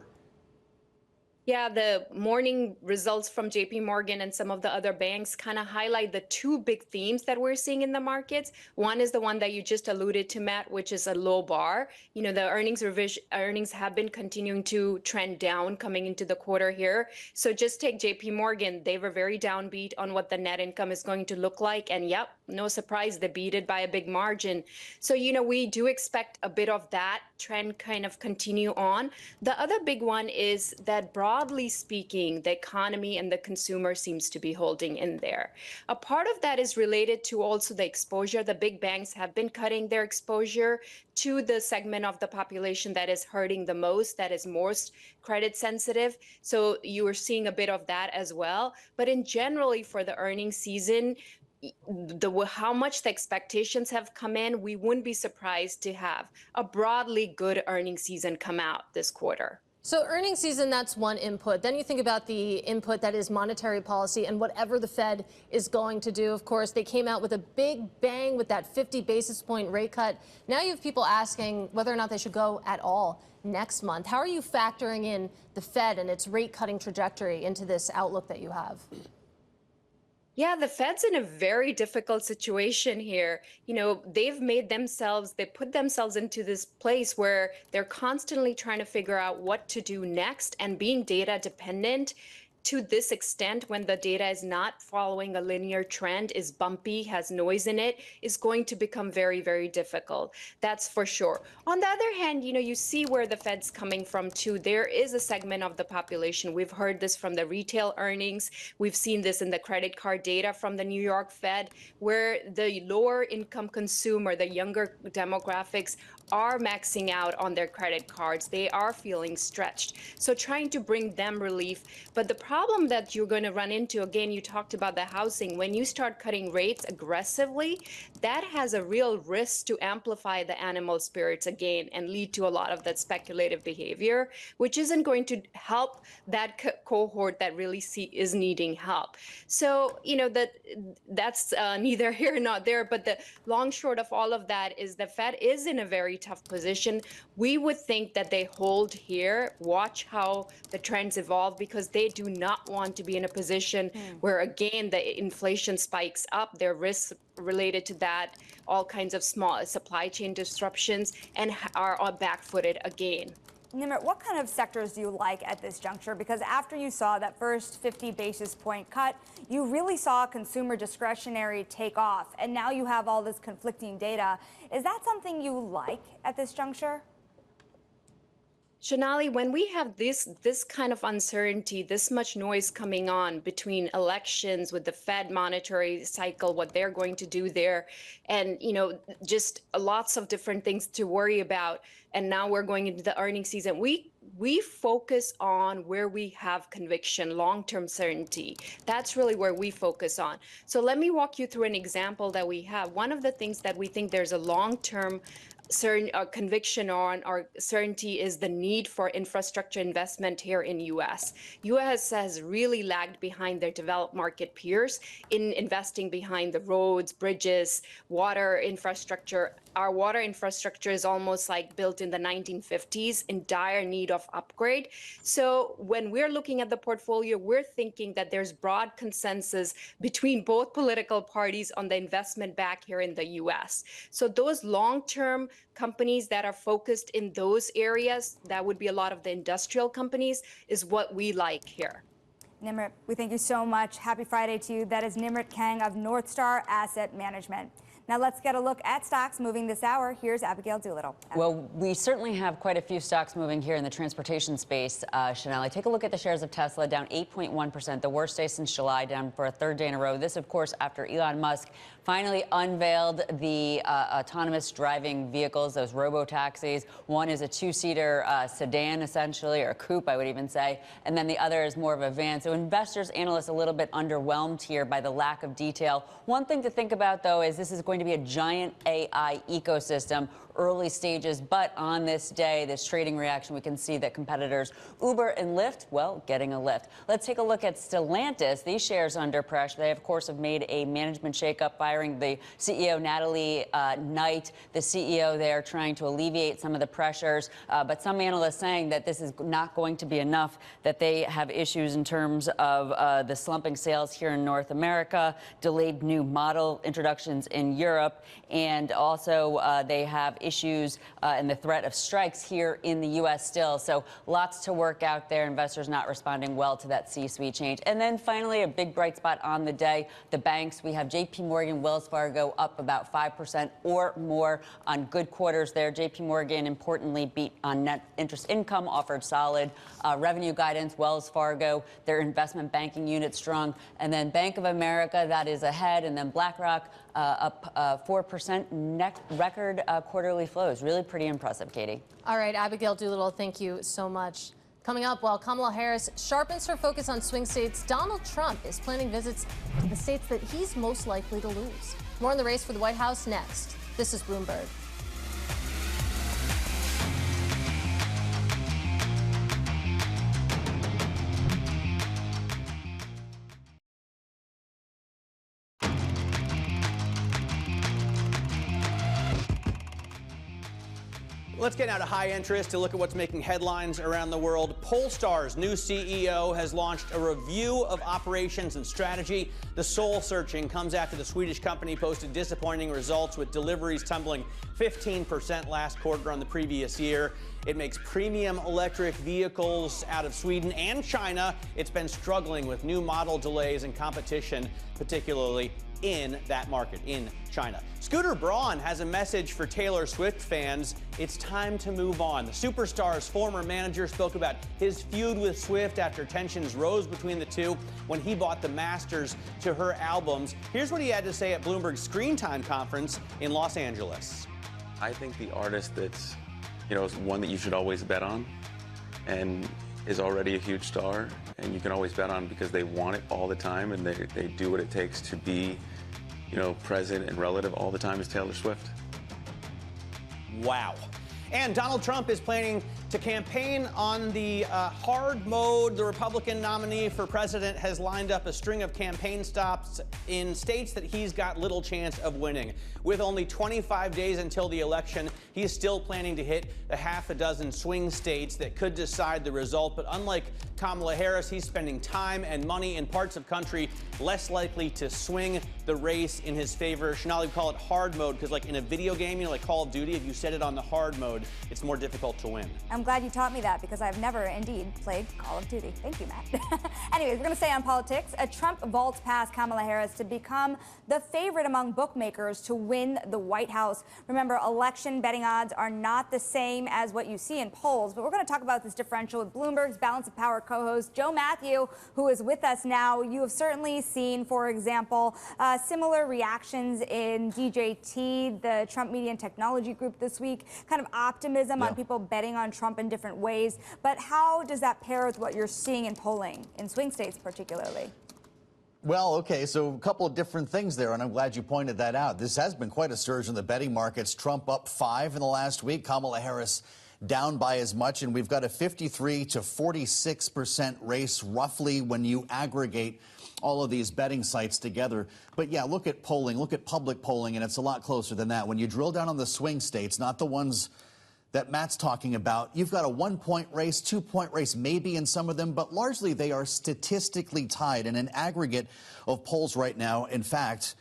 Yeah, the morning results from JP Morgan and some of the other banks kind of highlight the two big themes that we're seeing in the markets. One is the one that you just alluded to, Matt, which is a low bar. You know, the earnings have been continuing to trend down coming into the quarter here. So just take JP Morgan. They were very downbeat on what the net income is going to look like. And yep, no surprise, they beat it by a big margin. So, you know, we do expect a bit of that trend kind of continue on. The other big one is that broadly speaking, the economy and the consumer seems to be holding in there. A part of that is related to also the exposure. The big banks have been cutting their exposure to the segment of the population that is hurting the most, that is most credit sensitive. So you are seeing a bit of that as well. But in generally for the earnings season, how much the expectations have come in, we wouldn't be surprised to have a broadly good earnings season come out this quarter. So earnings season, that's one input. Then you think about the input that is monetary policy and whatever the Fed is going to do. Of course, they came out with a big bang with that 50 basis point rate cut. Now you have people asking whether or not they should go at all next month. How are you factoring in the Fed and its rate cutting trajectory into this outlook that you have? Yeah, the Fed's in a very difficult situation here. You know, they put themselves into this place where they're constantly trying to figure out what to do next, and being data dependent to this extent, when the data is not following a linear trend, is bumpy, has noise in it, is going to become very, very difficult. That's for sure. On the other hand, you know, you see where the Fed's coming from too. There is a segment of the population. We've heard this from the retail earnings. We've seen this in the credit card data from the New York Fed, where the lower income consumer, the younger demographics, are maxing out on their credit cards. They are feeling stretched. So trying to bring them relief. But the problem that you're going to run into, again, you talked about the housing. When you start cutting rates aggressively, that has a real risk to amplify the animal spirits again and lead to a lot of that speculative behavior, which isn't going to help that cohort that really is needing help. So, you know, that's neither here nor there. But the long short of all of that is the Fed is in a very tough position. We would think that they hold here, watch how the trends evolve, because they do not want to be in a position where, again, the inflation spikes up. There are risks related to that, all kinds of small supply chain disruptions, and are back-footed again. Nimrit, what kind of sectors do you like at this juncture? Because after you saw that first 50 basis point cut, you really saw consumer discretionary take off. And now you have all this conflicting data. Is that something you like at this juncture? Sonali, when we have this kind of uncertainty, this much noise coming on between elections, with the Fed monetary cycle, what they're going to do there, and, you know, just lots of different things to worry about. And now we're going into the earnings season. We focus on where we have conviction, long-term certainty. That's really where we focus on. So let me walk you through an example that we have. One of the things that we think there's a long-term conviction on, or certainty, is the need for infrastructure investment here in U.S. U.S. has really lagged behind their developed market peers in investing behind the roads, bridges, water infrastructure. Our water infrastructure is almost like built in the 1950s, in dire need of upgrade. So when we're looking at the portfolio, we're thinking that there's broad consensus between both political parties on the investment back here in the U.S. So those long-term companies that are focused in those areas, that would be a lot of the industrial companies, is what we like here. Nimrit, we thank you so much. Happy Friday to you. That is Nimrit Kang of Northstar Asset Management. Now let's get a look at stocks moving this hour. Here's Abigail Doolittle. Well, we certainly have quite a few stocks moving here in the transportation space, Sonali. Take a look at the shares of Tesla, down 8.1%, the worst day since July, down for a third day in a row. This, of course, after Elon Musk finally unveiled the autonomous driving vehicles, those robo-taxis. One is a two-seater sedan, essentially, or a coupe, I would even say, and then the other is more of a van. So investors, analysts, a little bit underwhelmed here by the lack of detail. One thing to think about, though, is this is going to be a giant AI ecosystem, early stages, but on this day, this trading reaction, we can see that competitors Uber and Lyft, well, getting a lift. Let's take a look at Stellantis. These shares under pressure. They, of course, have made a management shakeup, firing the CEO, Natalie Knight, the CEO there, trying to alleviate some of the pressures. But some analysts saying that this is not going to be enough, that they have issues in terms of the slumping sales here in North America, delayed new model introductions in Europe, and also they have issues and the threat of strikes here in the U.S. still. So lots to work out there. Investors not responding well to that C-suite change. And then finally, a big bright spot on the day, the banks. We have J.P. Morgan, Wells Fargo up about 5% or more on good quarters there. J.P. Morgan, importantly, beat on net interest income, offered solid revenue guidance. Wells Fargo, their investment banking unit strong. And then Bank of America, that is ahead. And then BlackRock up 4%, record quarterly flows. Really pretty impressive, Katie. All right, Abigail Doolittle, thank you so much. Coming up, while Kamala Harris sharpens her focus on swing states, Donald Trump is planning visits to the states that he's most likely to lose. More on the race for the White House next. This is Bloomberg. Let's get now to high interest to look at what's making headlines around the world. Polestar's new CEO has launched a review of operations and strategy. The soul searching comes after the Swedish company posted disappointing results, with deliveries tumbling 15% last quarter on the previous year. It makes premium electric vehicles out of Sweden and China. It's been struggling with new model delays and competition, particularly in that market, in China. Scooter Braun has a message for Taylor Swift fans. It's time to move on. The superstar's former manager spoke about his feud with Swift after tensions rose between the two when he bought the masters to her albums. Here's what he had to say at Bloomberg's Screen Time conference in Los Angeles. I think the artist that's, is one that you should always bet on and is already a huge star, and you can always bet on because they want it all the time and they do what it takes to be, present and relative all the time, is Taylor Swift. Wow. And Donald Trump is planning to campaign on the hard mode. The Republican nominee for president has lined up a string of campaign stops in states that he's got little chance of winning. With only 25 days until the election, he's still planning to hit a half a dozen swing states that could decide the result. But unlike Kamala Harris, he's spending time and money in parts of country less likely to swing the race in his favor. Sonali would call it hard mode because, like in a video game, like Call of Duty, if you set it on the hard mode, it's more difficult to win. I'm glad you taught me that because I've never indeed played Call of Duty. Thank you, Matt. Anyways, we're going to stay on politics. A Trump vaults past Kamala Harris to become the favorite among bookmakers to win the White House. Remember, election betting odds are not the same as what you see in polls, but we're going to talk about this differential with Bloomberg's Balance of Power co-host Joe Matthew, who is with us now. You have certainly seen, for example, similar reactions in DJT, the Trump Media and Technology Group this week, kind of optimism on people betting on Trump in different ways. But how does that pair with what you're seeing in polling, in swing states particularly? Well, okay, so a couple of different things there, and I'm glad you pointed that out. This has been quite a surge in the betting markets. Trump up 5 in the last week, Kamala Harris down by as much, and we've got a 53 to 46% race roughly when you aggregate all of these betting sites together. But yeah, look at polling, look at public polling, and it's a lot closer than that. When you drill down on the swing states, not the ones that Matt's talking about, you've got a 1-point race, 2-point race, maybe in some of them, but largely they are statistically tied. And an aggregate of polls right now, in fact,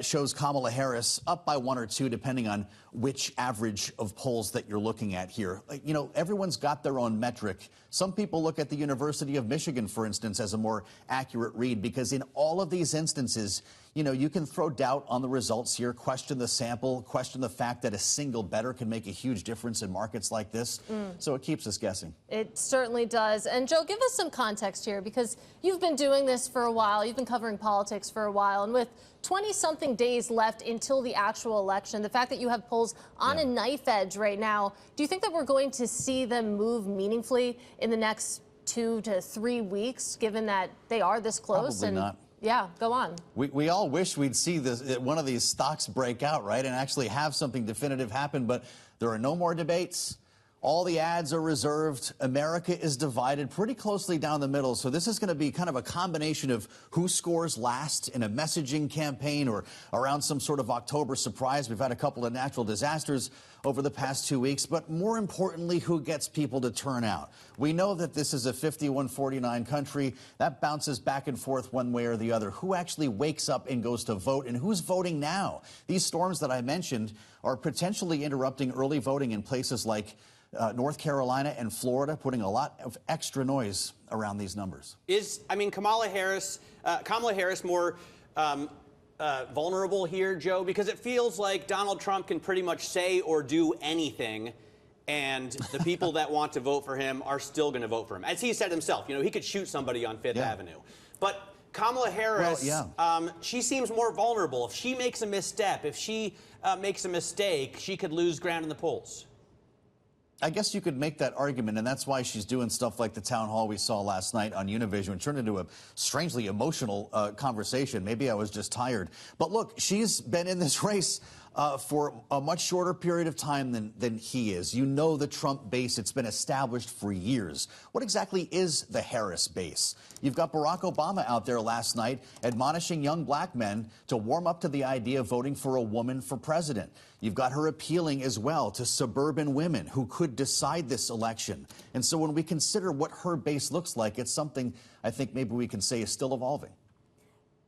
shows Kamala Harris up by 1 or 2, depending on which average of polls that you're looking at here. You know, everyone's got their own metric. Some people look at the University of Michigan, for instance, as a more accurate read, because in all of these instances, you know, you can throw doubt on the results here, question the sample, question the fact that a single bettor can make a huge difference in markets like this. So it keeps us guessing. It certainly does. And Joe, give us some context here, because you've been doing this for a while. You've been covering politics for a while. And with 20-something days left until the actual election, the fact that you have polls on a knife edge right now, do you think that we're going to see them move meaningfully in the next 2 to 3 weeks, given that they are this close? Probably not. Yeah, go on. We all wish we'd see this, one of these stocks break out, right, and actually have something definitive happen, but there are no more debates. All the ads are reserved. America is divided pretty closely down the middle. So this is going to be kind of a combination of who scores last in a messaging campaign or around some sort of October surprise. We've had a couple of natural disasters over the past 2 weeks, but more importantly, who gets people to turn out. We know that this is a 51-49 country. That bounces back and forth one way or the other. Who actually wakes up and goes to vote, and who's voting now? These storms that I mentioned are potentially interrupting early voting in places like North Carolina and Florida, putting a lot of extra noise around these numbers. Kamala Harris more vulnerable here, Joe? Because it feels like Donald Trump can pretty much say or do anything, and the people that want to vote for him are still going to vote for him. As he said himself, you know, he could shoot somebody on Fifth Avenue. But Kamala Harris, she seems more vulnerable. If she makes a misstep, if she makes a mistake, she could lose ground in the polls. I guess you could make that argument, and that's why she's doing stuff like the town hall we saw last night on Univision. It turned into a strangely emotional conversation. Maybe I was just tired. But look, she's been in this race for a much shorter period of time than he is. You know the Trump base. It's been established for years. What exactly is the Harris base? You've got Barack Obama out there last night admonishing young black men to warm up to the idea of voting for a woman for president. You've got her appealing as well to suburban women who could decide this election. And so when we consider what her base looks like, it's something I think maybe we can say is still evolving.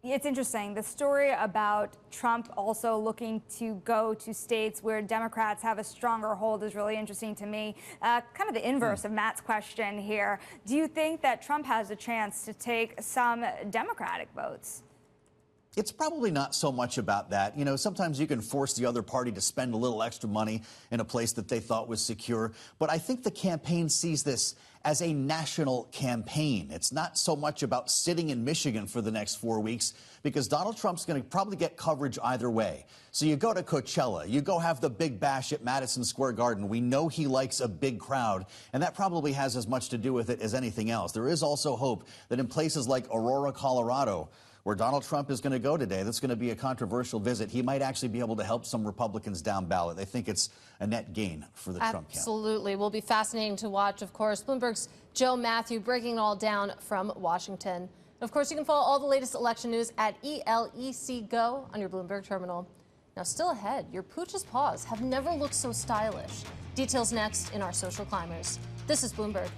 It's interesting. The story about Trump also looking to go to states where Democrats have a stronger hold is really interesting to me. Kind of the inverse of Matt's question here. Do you think that Trump has a chance to take some Democratic votes? It's probably not so much about that. You know, sometimes you can force the other party to spend a little extra money in a place that they thought was secure. But I think the campaign sees this as a national campaign. It's not so much about sitting in Michigan for the next 4 weeks, because Donald Trump's going to probably get coverage either way. So you go to Coachella, you go have the big bash at Madison Square Garden. We know he likes a big crowd, and that probably has as much to do with it as anything else. There is also hope that in places like Aurora, Colorado, where Donald Trump is going to go today, that's going to be a controversial visit. He might actually be able to help some Republicans down ballot. They think it's a net gain for the Trump camp. Absolutely. Will be fascinating to watch, of course. Bloomberg's Joe Matthew breaking it all down from Washington. And of course, you can follow all the latest election news at ELEC Go on your Bloomberg terminal. Now, still ahead, your pooch's paws have never looked so stylish. Details next in our Social Climbers. This is Bloomberg.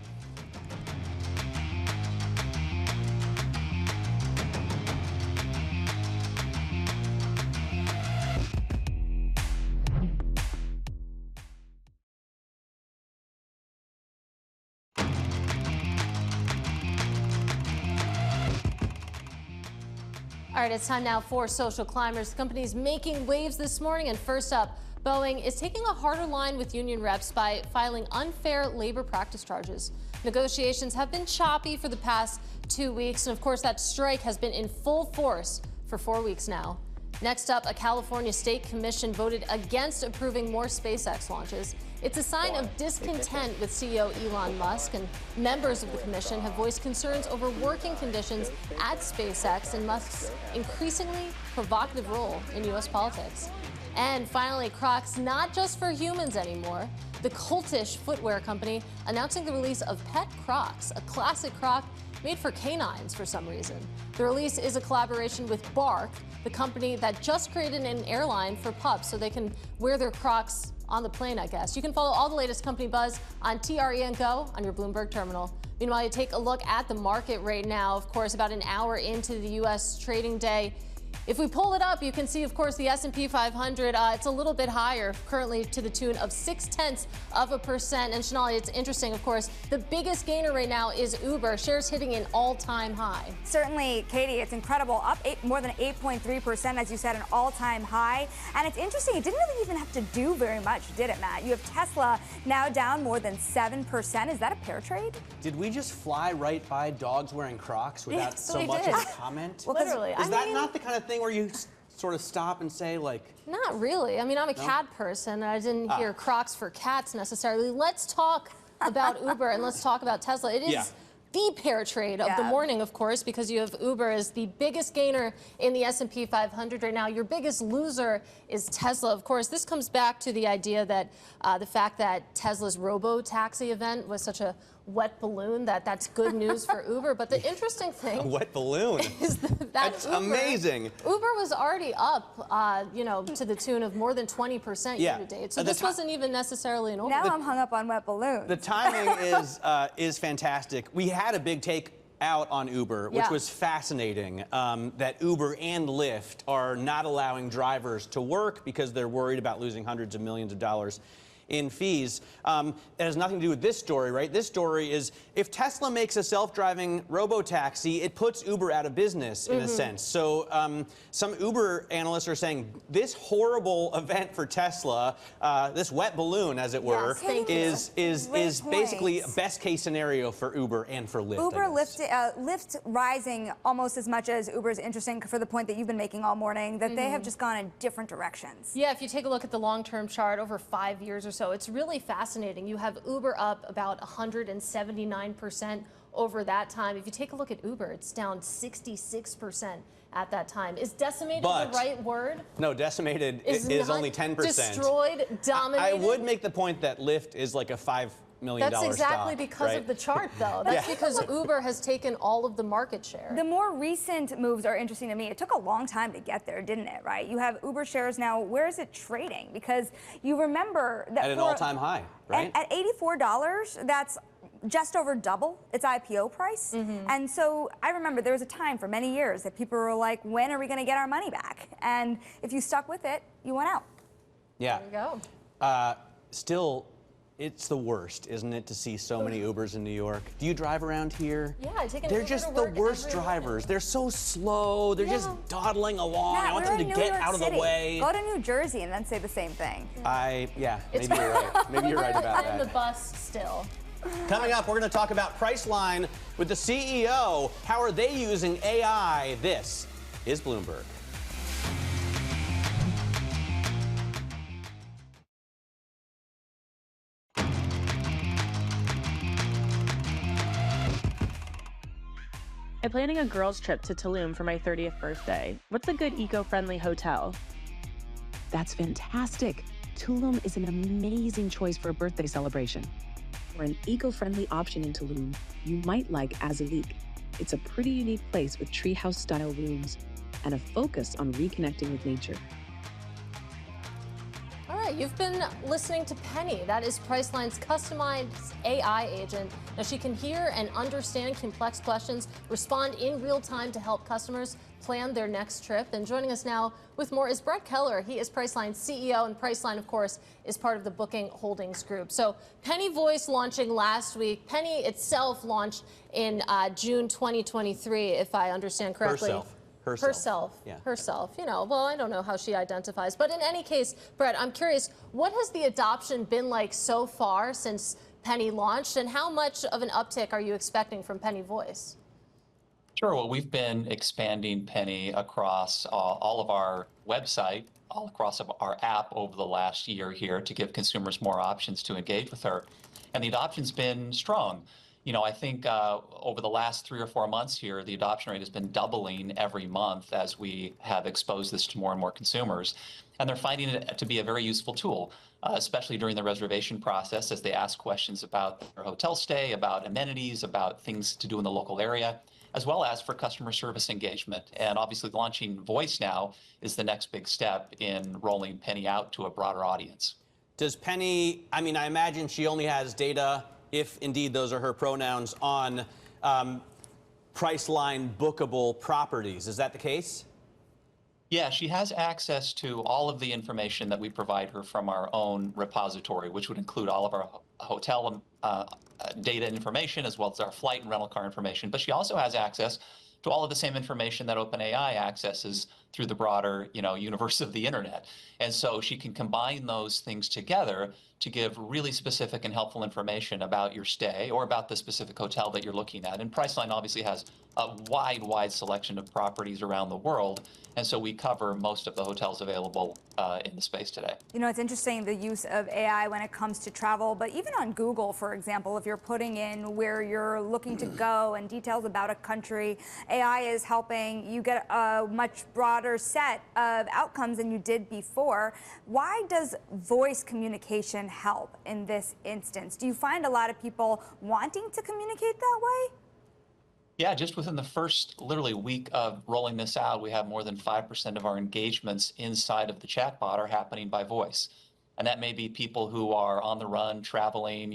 All right, it's time now for Social Climbers. The company's making waves this morning. And first up, Boeing is taking a harder line with union reps by filing unfair labor practice charges. Negotiations have been choppy for the past 2 weeks. And of course, that strike has been in full force for 4 weeks now. Next up, a California state commission voted against approving more SpaceX launches. It's a sign of discontent with CEO Elon Musk, and members of the commission have voiced concerns over working conditions at SpaceX and Musk's increasingly provocative role in U.S. politics. And finally, Crocs, not just for humans anymore. The cultish footwear company announcing the release of Pet Crocs, a classic Croc made for canines for some reason. The release is a collaboration with Bark, the company that just created an airline for pups so they can wear their Crocs on the plane, I guess. You can follow all the latest company buzz on TRE & Go on your Bloomberg terminal. Meanwhile, you take a look at the market right now. Of course, about an hour into the U.S. trading day, If we pull it up, you can see, of course, the S&P 500. It's a little bit higher, currently to the tune of 0.6%. And Sonali, it's interesting, of course, the biggest gainer right now is Uber. Shares hitting an all-time high. Certainly, Katie, it's incredible. Up more than 8.3%, as you said, an all-time high. And it's interesting, it didn't really even have to do very much, did it, Matt? You have Tesla now down more than 7%. Is that a pair trade? Did we just fly right by dogs wearing Crocs without so much as a comment? Well, literally. Is that not the kind of thing where you sort of stop and say, like... Not really. I mean, I'm a cat person. I didn't hear Crocs for cats necessarily. Let's talk about Uber and let's talk about Tesla. It is the pair trade of the morning, of course, because you have Uber as the biggest gainer in the S&P 500 right now. Your biggest loser is Tesla. Of course, this comes back to the idea that the fact that Tesla's robo-taxi event was such a wet balloon, that's good news for Uber. But the interesting thing... A wet balloon? ...is that That's Uber, amazing. Uber was already up, you know, to the tune of more than 20% year to date. So this wasn't even necessarily an over. Now I'm hung up on wet balloons. The timing is fantastic. We had a big take out on Uber, which was fascinating, that Uber and Lyft are not allowing drivers to work because they're worried about losing hundreds of millions of dollars in fees. It has nothing to do with this story, right? This story is if Tesla makes a self-driving robo-taxi, it puts Uber out of business in a sense. So some Uber analysts are saying this horrible event for Tesla, this wet balloon, as it were, is basically a best-case scenario for Uber and for Lyft. Lyft rising almost as much as Uber is interesting for the point that you've been making all morning, that they have just gone in different directions. Yeah, if you take a look at the long-term chart over 5 years or so, it's really fascinating. You have Uber up about 179% over that time. If you take a look at Uber, it's down 66% at that time. Is decimated the right word? No, decimated is only 10%. Destroyed, dominated? I would make the point that Lyft is like a $5 million That's exactly stock, because of the chart, though. That's because Uber has taken all of the market share. The more recent moves are interesting to me. It took a long time to get there, didn't it, right? You have Uber shares now. Where is it trading? Because you remember that at an all-time high, right? At $84, that's just over double its IPO price. And so I remember there was a time for many years that people were like, when are we going to get our money back? And if you stuck with it, you went out. Yeah. There you go. Still, it's the worst, isn't it, to see so many Ubers in New York? Do you drive around here? Yeah, I take an They're Uber just to the work worst every drivers. They're so slow. They're just dawdling along. I want them to get out of the way. Go to New Jersey and then say the same thing. Maybe you're right. Maybe you're right about that. On the bus still. Coming up, we're going to talk about Priceline with the CEO. How are they using AI? This is Bloomberg. I'm planning a girls' trip to Tulum for my 30th birthday. What's a good eco-friendly hotel? That's fantastic. Tulum is an amazing choice for a birthday celebration. For an eco-friendly option in Tulum, you might like Azalik. It's a pretty unique place with treehouse-style rooms and a focus on reconnecting with nature. All right, you've been listening to Penny. That is Priceline's customized AI agent. Now, she can hear and understand complex questions, respond in real time to help customers plan their next trip. And joining us now with more is Brett Keller. He is Priceline's CEO, and Priceline, of course, is part of the Booking Holdings Group. So Penny Voice launching last week. Penny itself launched in June 2023, if I understand correctly. Herself. You know, well, I don't know how she identifies. But in any case, Brett, I'm curious, what has the adoption been like so far since Penny launched, and how much of an uptick are you expecting from Penny Voice? Sure. Well, we've been expanding Penny across all of our website, all across our app over the last year here to give consumers more options to engage with her. And the adoption's been strong. You know, I think over the last 3 or 4 months here, the adoption rate has been doubling every month as we have exposed this to more and more consumers. And they're finding it to be a very useful tool, especially during the reservation process as they ask questions about their hotel stay, about amenities, about things to do in the local area, as well as for customer service engagement. And obviously launching Voice now is the next big step in rolling Penny out to a broader audience. Does Penny, I mean, I imagine she only has data, if indeed those are her pronouns, on Priceline bookable properties. Is that the case? Yeah, she has access to all of the information that we provide her from our own repository, which would include all of our hotel data and information, as well as our flight and rental car information. But she also has access to all of the same information that OpenAI accesses through the broader, universe of the internet. And so she can combine those things together to give really specific and helpful information about your stay or about the specific hotel that you're looking at. And Priceline obviously has a wide selection of properties around the world. And so we cover most of the hotels available in the space today. It's interesting, the use of AI when it comes to travel, but even on Google, for example, if you're putting in where you're looking to go and details about a country, AI is helping you get a much broader set of outcomes than you did before. Why does voice communication help in this instance? Do you find a lot of people wanting to communicate that way? Yeah, just within the first literally week of rolling this out, we have more than 5% of our engagements inside of the chatbot are happening by voice. And that may be people who are on the run, traveling,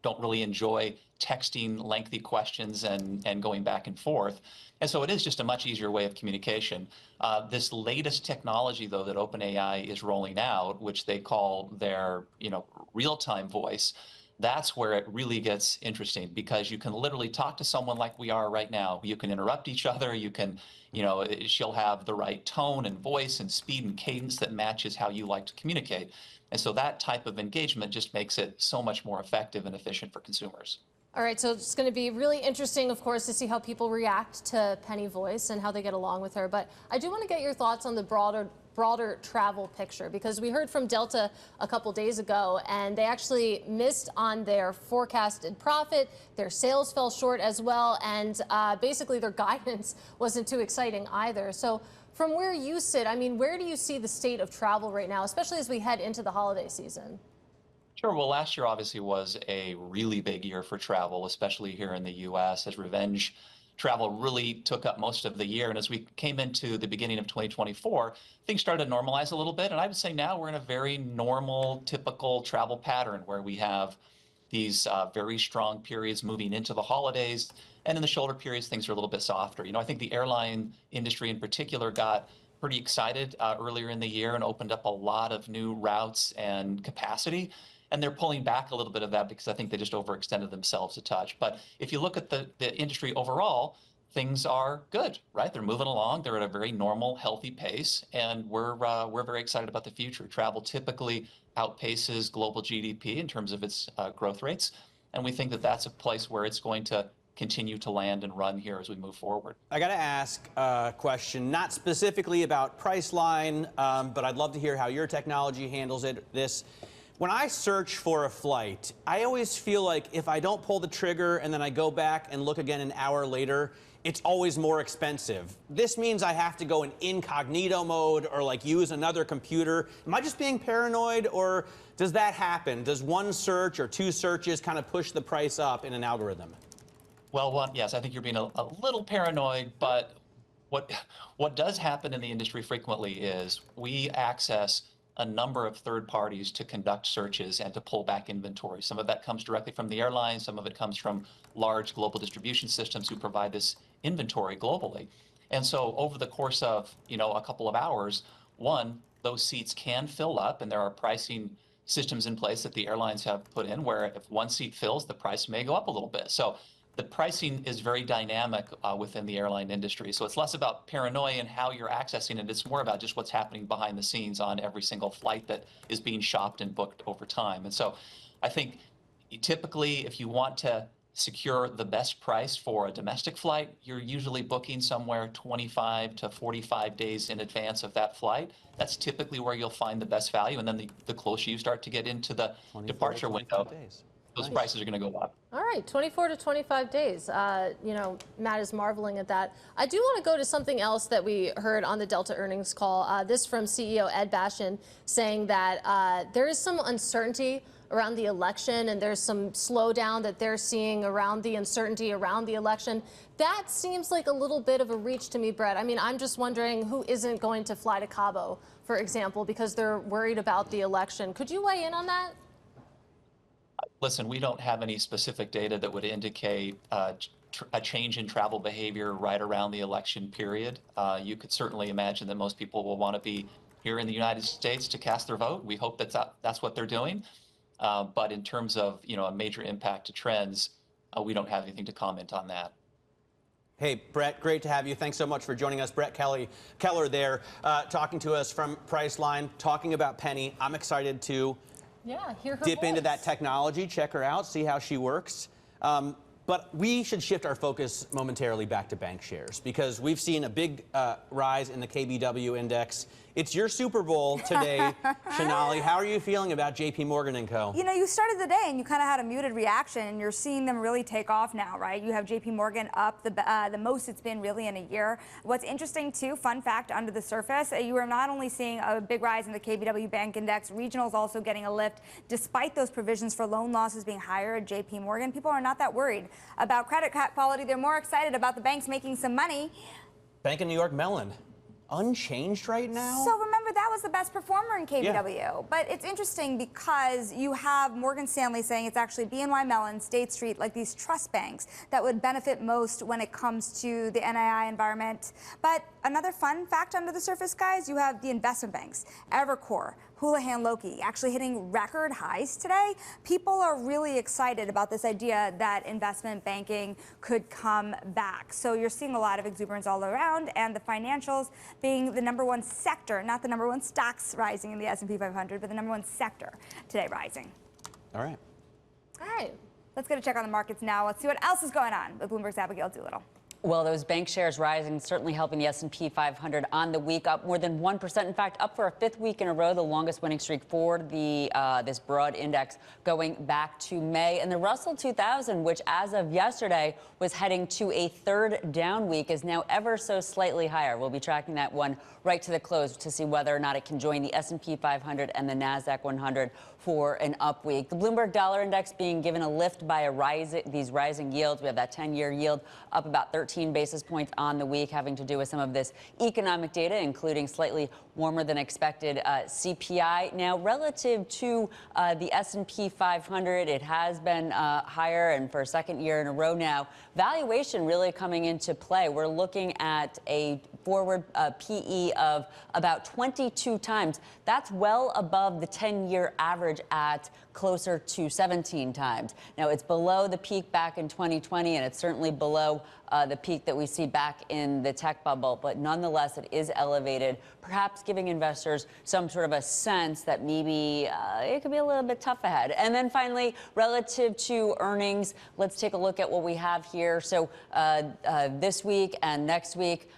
don't really enjoy texting lengthy questions and going back and forth. And so it is just a much easier way of communication. This latest technology, though, that OpenAI is rolling out, which they call their, real-time voice, that's where it really gets interesting, because you can literally talk to someone like we are right now. You can interrupt each other. You can, she'll have the right tone and voice and speed and cadence that matches how you like to communicate. And so that type of engagement just makes it so much more effective and efficient for consumers. All right, so it's going to be really interesting, of course, to see how people react to Penny Voice and how they get along with her. But I do want to get your thoughts on the broader travel picture, because we heard from Delta a couple days ago, and they actually missed on their forecasted profit. Their sales fell short as well, and basically their guidance wasn't too exciting either. So from where you sit, where do you see the state of travel right now, especially as we head into the holiday season? Sure. Well, last year obviously was a really big year for travel, especially here in the U.S., as revenge travel really took up most of the year. And as we came into the beginning of 2024, things started to normalize a little bit. And I would say now we're in a very normal, typical travel pattern where we have these very strong periods moving into the holidays. And in the shoulder periods, things are a little bit softer. I think the airline industry in particular got pretty excited earlier in the year and opened up a lot of new routes and capacity. And they're pulling back a little bit of that because I think they just overextended themselves a touch. But if you look at the industry overall, things are good, right? They're moving along. They're at a very normal, healthy pace. And we're very excited about the future. Travel typically outpaces global GDP in terms of its growth rates. And we think that that's a place where it's going to continue to land and run here as we move forward. I got to ask a question, not specifically about Priceline, but I'd love to hear how your technology handles it. When I search for a flight, I always feel like if I don't pull the trigger and then I go back and look again an hour later, it's always more expensive. This means I have to go in incognito mode or use another computer. Am I just being paranoid, or does that happen? Does one search or two searches kind of push the price up in an algorithm? Well, yes, I think you're being a little paranoid, but what does happen in the industry frequently is we access a number of third parties to conduct searches and to pull back inventory. Some of that comes directly from the airlines. Some of it comes from large global distribution systems who provide this inventory globally. And so over the course of, a couple of hours, those seats can fill up, and there are pricing systems in place that the airlines have put in where if one seat fills, the price may go up a little bit. So the pricing is very dynamic within the airline industry. So it's less about paranoia and how you're accessing it. It's more about just what's happening behind the scenes on every single flight that is being shopped and booked over time. And so I think typically if you want to secure the best price for a domestic flight, you're usually booking somewhere 25 to 45 days in advance of that flight. That's typically where you'll find the best value. And then the closer you start to get into the departure window, those prices are going to go up. All right, 24 to 25 days. Matt is marveling at that. I do want to go to something else that we heard on the Delta earnings call. This from CEO Ed Bastian saying that there is some uncertainty around the election, and there's some slowdown that they're seeing around the uncertainty around the election. That seems like a little bit of a reach to me, Brett. I'm just wondering who isn't going to fly to Cabo, for example, because they're worried about the election. Could you weigh in on that? Listen, we don't have any specific data that would indicate a change in travel behavior right around the election period. You could certainly imagine that most people will want to be here in the United States to cast their vote. We hope that's what they're doing. But in terms of a major impact to trends, we don't have anything to comment on that. Hey, Brett, great to have you. Thanks so much for joining us. Brett Keller there, talking to us from Priceline, talking about Penny. I'm excited to hear her dip voice. into that technology, check her out, see how she works. But we should shift our focus momentarily back to bank shares because we've seen a big rise in the KBW index. It's your Super Bowl today, Sonali. How are you feeling about JP Morgan & Co.? You know, you started the day and you kind of had a muted reaction, and you're seeing them really take off now, right? You have JP Morgan up the most it's been really in a year. What's interesting, too, fun fact under the surface, you are not only seeing a big rise in the KBW Bank Index, regionals also getting a lift. Despite those provisions for loan losses being higher at JP Morgan, people are not that worried about credit quality. They're more excited about the banks making some money. Bank of New York Mellon, unchanged right now? So remember, that was the best performer in KBW. Yeah. But it's interesting because you have Morgan Stanley saying it's actually BNY Mellon, State Street, like these trust banks that would benefit most when it comes to the NII environment. But another fun fact under the surface, guys, you have the investment banks, Evercore, Houlihan Lokey, actually hitting record highs today. People are really excited about this idea that investment banking could come back. So you're seeing a lot of exuberance all around, and the financials being the #1 sector, not the #1 stocks rising in the S&P 500, but the #1 sector today rising. All right. All right. Let's get a check on the markets now. Let's see what else is going on with Bloomberg's Abigail Doolittle. Well, those bank shares rising, certainly helping the S&P 500 on the week, up more than 1%. In fact, up for a 5th week in a row, the longest winning streak for the this broad index going back to May. And the Russell 2000, which as of yesterday was heading to a 3rd down week, is now ever so slightly higher. We'll be tracking that one right to the close to see whether or not it can join the S&P 500 and the NASDAQ 100 for an up week. The Bloomberg Dollar Index being given a lift by these rising yields. We have that 10-year yield up about 13 basis points on the week, having to do with some of this economic data, including slightly warmer than expected CPI. Now, relative to the S&P 500, it has been higher, and for a 2nd year in a row now. Valuation really coming into play. We're looking at a forward PE of about 22 times. That's well above the 10-year average at closer to 17 times. Now, it's below the peak back in 2020, and it's certainly below the peak that we see back in the tech bubble. But nonetheless, it is elevated, perhaps giving investors some sort of a sense that maybe it could be a little bit tough ahead. And then finally, relative to earnings, let's take a look at what we have here. So this week and next week,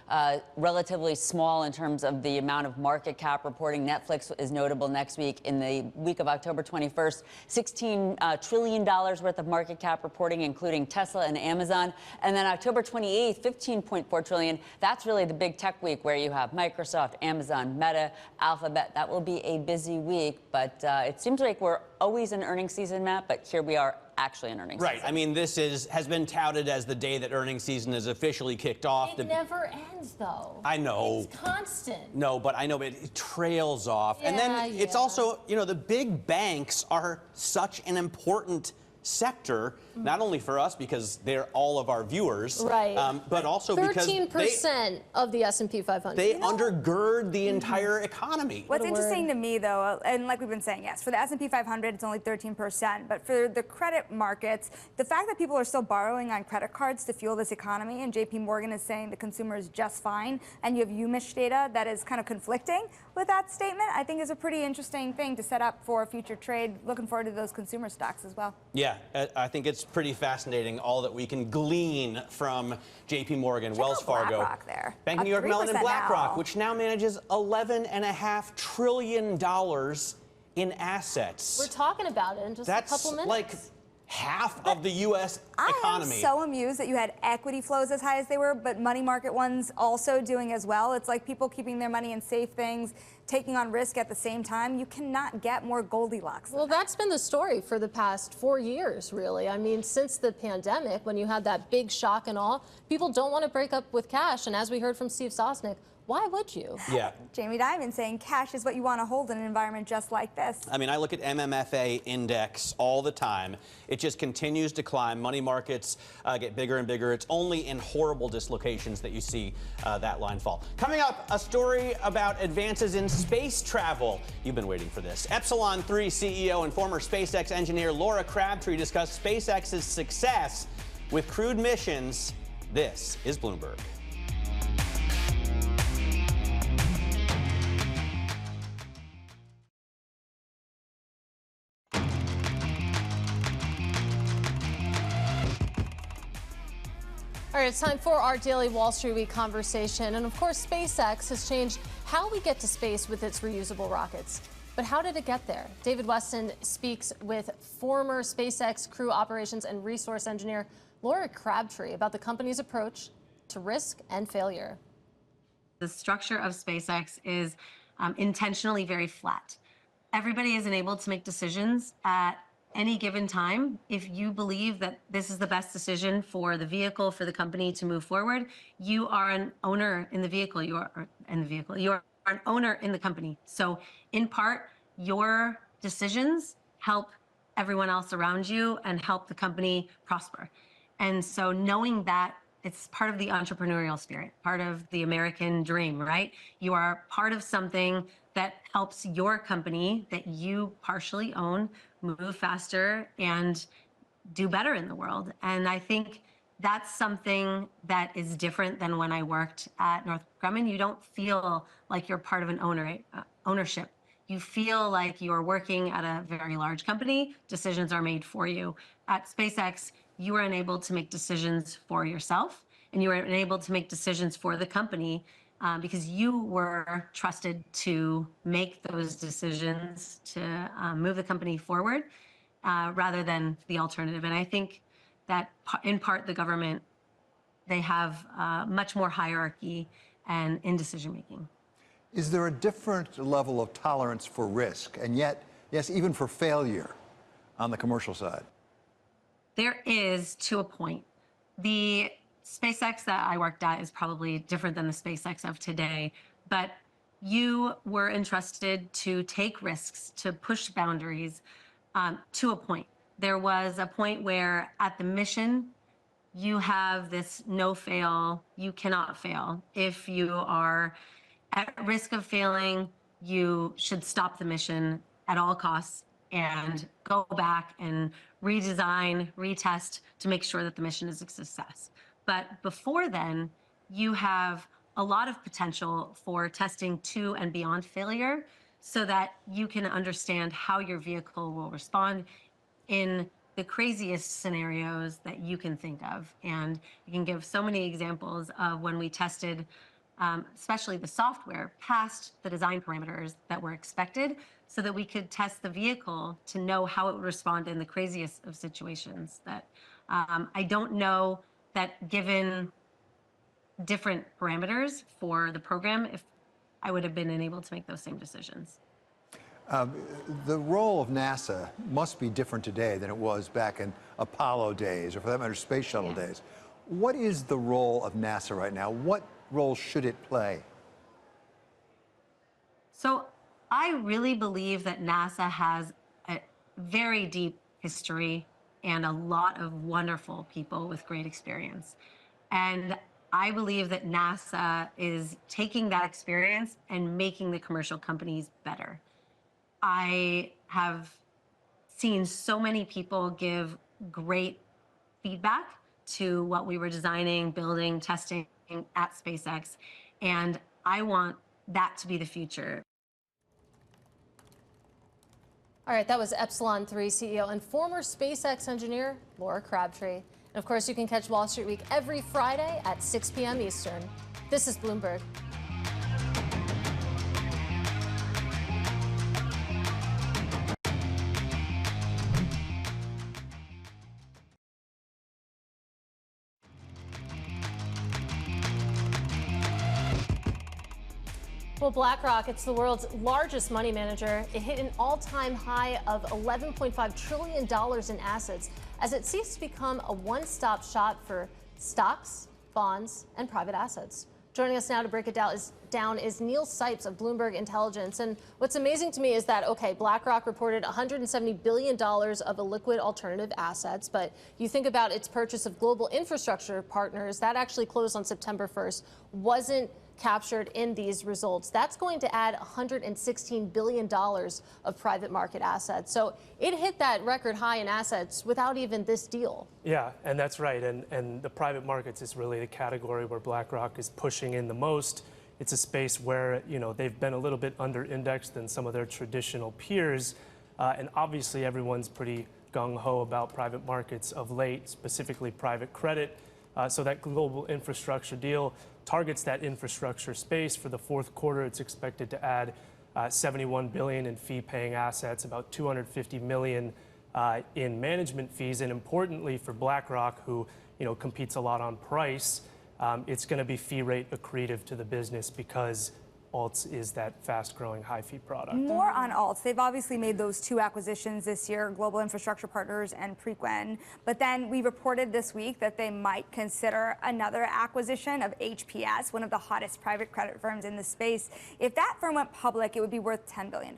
relatively small in terms of the amount of market cap reporting. Netflix is notable next week. In the week of October 21st, $16 trillion worth of market cap reporting, including Tesla and Amazon. And then October 28th, $15.4 trillion. That's really the big tech week where you have Microsoft, Amazon, Meta, Alphabet. That will be a busy week, but it seems like we're always in earnings season, Matt, but here we are actually in earnings season. Right. I mean, this has been touted as the day that earnings season is officially kicked off. It never ends, though. I know. It's constant. No, but I know it trails off. And then it's also, the big banks are such an important sector, not only for us because they're all of our viewers, right? But also because 13% of the S&P 500. They undergird the entire economy. What's interesting to me, though, and like we've been saying, yes, for the S&P 500, it's only 13%. But for the credit markets, the fact that people are still borrowing on credit cards to fuel this economy, and JP Morgan is saying the consumer is just fine, and you have UMISH data that is kind of conflicting with that statement, I think is a pretty interesting thing to set up for future trade. Looking forward to those consumer stocks as well. Yeah, I think it's pretty fascinating, all that we can glean from JP Morgan, Wells Fargo, BlackRock there. Bank of New York Mellon, and BlackRock, which now manages $11.5 trillion in assets. We're talking about it in just a couple minutes. That's like half of the U.S. economy. I am so amused that you had equity flows as high as they were, but money market ones also doing as well. It's like people keeping their money in safe things, taking on risk at the same time. You cannot get more Goldilocks. Well, that's been the story for the past 4 years, really. I mean, since the pandemic, when you had that big shock and awe, people don't want to break up with cash. And as we heard from Steve Sosnick, Why would you? Yeah. Jamie Dimon saying cash is what you want to hold in an environment just like this. I mean, I look at MMFA index all the time. It just continues to climb. Money markets get bigger and bigger. It's only in horrible dislocations that you see that line fall. Coming up, a story about advances in space travel. You've been waiting for this. Epsilon 3 CEO and former SpaceX engineer Laura Crabtree discussed SpaceX's success with crewed missions. This is Bloomberg. All right, it's time for our daily Wall Street Week conversation. And of course, SpaceX has changed how we get to space with its reusable rockets. But how did it get there? David Weston speaks with former SpaceX crew operations and resource engineer Laura Crabtree about the company's approach to risk and failure. The structure of SpaceX is intentionally very flat. Everybody is enabled to make decisions at any given time. If you believe that this is the best decision for the vehicle, for the company to move forward, you are an owner in the vehicle. You are an owner in the company. So in part, your decisions help everyone else around you and help the company prosper. And so knowing that, it's part of the entrepreneurial spirit, part of the American dream, right? You are part of something that helps your company that you partially own move faster and do better in the world. And I think that's something that is different than when I worked at Northrop Grumman. You don't feel like you're part of an ownership. You feel like you're working at a very large company. Decisions are made for you. At SpaceX, you are enabled to make decisions for yourself, and you are enabled to make decisions for the company because you were trusted to make those decisions to move the company forward rather than the alternative. And I think that in part the government, they have much more hierarchy and in decision making. Is there a different level of tolerance for risk and yet, yes, even for failure on the commercial side? There is, to a point. The SpaceX that I worked at is probably different than the SpaceX of today, but you were entrusted to take risks, to push boundaries to a point. There was a point where at the mission, you have this no fail, you cannot fail. If you are at risk of failing, you should stop the mission at all costs and go back and redesign, retest to make sure that the mission is a success. But before then, you have a lot of potential for testing to and beyond failure so that you can understand how your vehicle will respond in the craziest scenarios that you can think of. And you can give so many examples of when we tested, especially the software, past the design parameters that were expected so that we could test the vehicle to know how it would respond in the craziest of situations. That I don't know that given different parameters for the program, if I would have been enabled to make those same decisions. The role of NASA must be different today than it was back in Apollo days, or for that matter, space shuttle days. What is the role of NASA right now? What role should it play? So I really believe that NASA has a very deep history and a lot of wonderful people with great experience. And I believe that NASA is taking that experience and making the commercial companies better. I have seen so many people give great feedback to what we were designing, building, testing at SpaceX, and I want that to be the future. All right, that was Epsilon 3 CEO and former SpaceX engineer Laura Crabtree. And of course, you can catch Wall Street Week every Friday at 6 p.m. Eastern. This is Bloomberg. Well, BlackRock, it's the world's largest money manager. It hit an all-time high of $11.5 trillion in assets as it seeks to become a one-stop shop for stocks, bonds, and private assets. Joining us now to break it down is Neil Sipes of Bloomberg Intelligence. And what's amazing to me is that, okay, BlackRock reported $170 billion of illiquid alternative assets, but you think about its purchase of Global Infrastructure Partners, that actually closed on September 1st, wasn't captured in these results. That's going to add $116 billion of private market assets. So it hit that record high in assets without even this deal. Yeah, and that's right. And the private markets is really the category where BlackRock is pushing in the most. It's a space where, you know, they've been a little bit under indexed than some of their traditional peers. And obviously everyone's pretty gung-ho about private markets of late, specifically private credit. So that global infrastructure deal targets that infrastructure space. For the fourth quarter, it's expected to add $71 billion in fee-paying assets, about $250 million in management fees, and importantly for BlackRock, who competes a lot on price, it's going to be fee rate accretive to the business because alts is that fast-growing high-fee product. More on alts. They've obviously made those two acquisitions this year, Global Infrastructure Partners and Preqin. But then we reported this week that they might consider another acquisition of HPS, one of the hottest private credit firms in the space. If that firm went public, it would be worth $10 billion.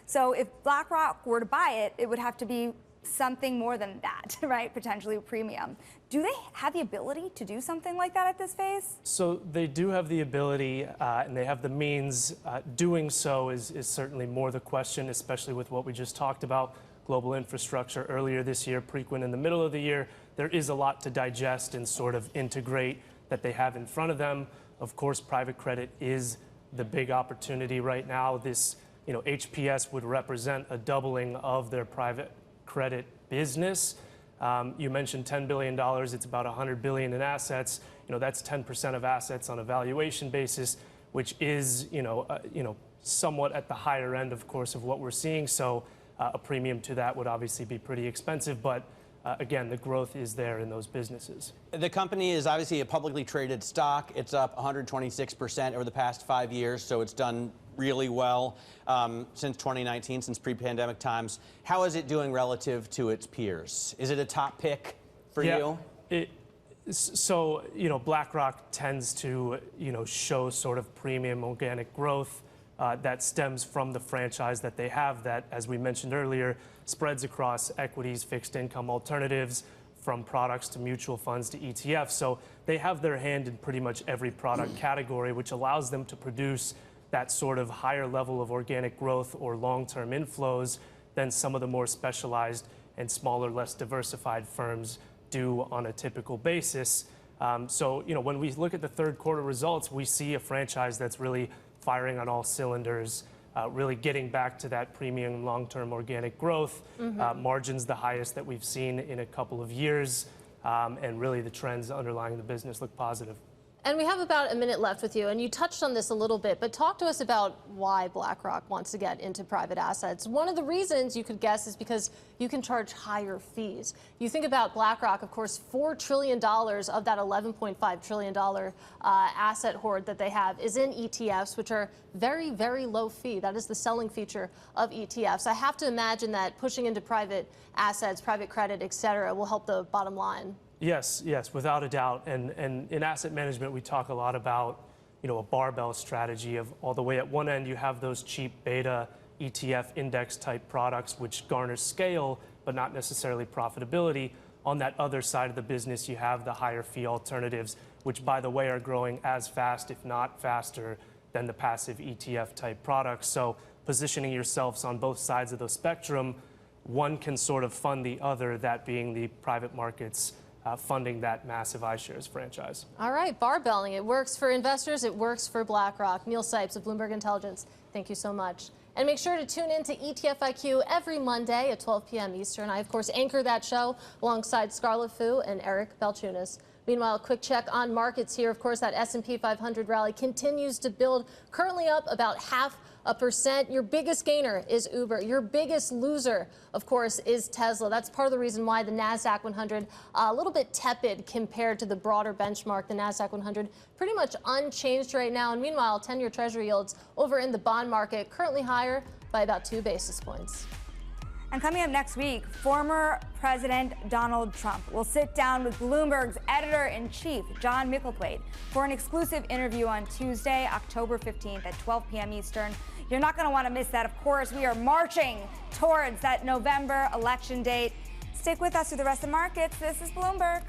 So if BlackRock were to buy it, it would have to be something more than that, right? Potentially a premium. Do they have the ability to do something like that at this phase? So they do have the ability and they have the means. Doing so is certainly more the question, especially with what we just talked about. Global infrastructure earlier this year, Preqin in the middle of the year. There is a lot to digest and sort of integrate that they have in front of them. Of course, private credit is the big opportunity right now. This, HPS would represent a doubling of their private credit business. You mentioned $10 billion. It's about $100 billion in assets. That's 10% of assets on a valuation basis, which is, somewhat at the higher end, of course, of what we're seeing. So a premium to that would obviously be pretty expensive. But again, the growth is there in those businesses. The company is obviously a publicly traded stock. It's up 126% over the past 5 years. So it's done really well since 2019, since pre-pandemic times. How is it doing relative to its peers? Is it a top pick for you? So, BlackRock tends to, show sort of premium organic growth that stems from the franchise that they have that, as we mentioned earlier, spreads across equities, fixed income alternatives, from products to mutual funds to ETFs. So they have their hand in pretty much every product category, which allows them to produce that sort of higher level of organic growth or long-term inflows than some of the more specialized and smaller, less diversified firms do on a typical basis. So, when we look at the third quarter results, we see a franchise that's really firing on all cylinders, really getting back to that premium long-term organic growth. Margins the highest that we've seen in a couple of years, and really the trends underlying the business look positive. And we have about a minute left with you, and you touched on this a little bit, but talk to us about why BlackRock wants to get into private assets. One of the reasons you could guess is because you can charge higher fees. You think about BlackRock, of course, $4 trillion of that $11.5 trillion asset hoard that they have is in ETFs, which are very, very low fee. That is the selling feature of ETFs. I have to imagine that pushing into private assets, private credit, et cetera, will help the bottom line. Yes, without a doubt. And in asset management, we talk a lot about, a barbell strategy of all the way at one end, you have those cheap beta ETF index type products, which garner scale, but not necessarily profitability. On that other side of the business, you have the higher fee alternatives, which, by the way, are growing as fast, if not faster, than the passive ETF type products. So positioning yourselves on both sides of the spectrum, one can sort of fund the other, that being the private markets funding that massive iShares franchise. All right, barbelling. It works for investors. It works for BlackRock. Neil Sipes of Bloomberg Intelligence, thank you so much. And make sure to tune in to ETF IQ every Monday at 12 p.m. Eastern. I, of course, anchor that show alongside Scarlett Fu and Eric Balchunas. Meanwhile, a quick check on markets here. Of course, that S&P 500 rally continues to build, currently up about 0.5%. Your biggest gainer is Uber. Your biggest loser, of course, is Tesla. That's part of the reason why the NASDAQ 100 a little bit tepid compared to the broader benchmark. The NASDAQ 100 pretty much unchanged right now. And meanwhile, 10-year Treasury yields over in the bond market currently higher by about 2 basis points. And coming up next week, former President Donald Trump will sit down with Bloomberg's editor-in-chief, John Micklethwait, for an exclusive interview on Tuesday, October 15th at 12 p.m. Eastern. You're not going to want to miss that. Of course, we are marching towards that November election date. Stick with us through the rest of the markets. This is Bloomberg.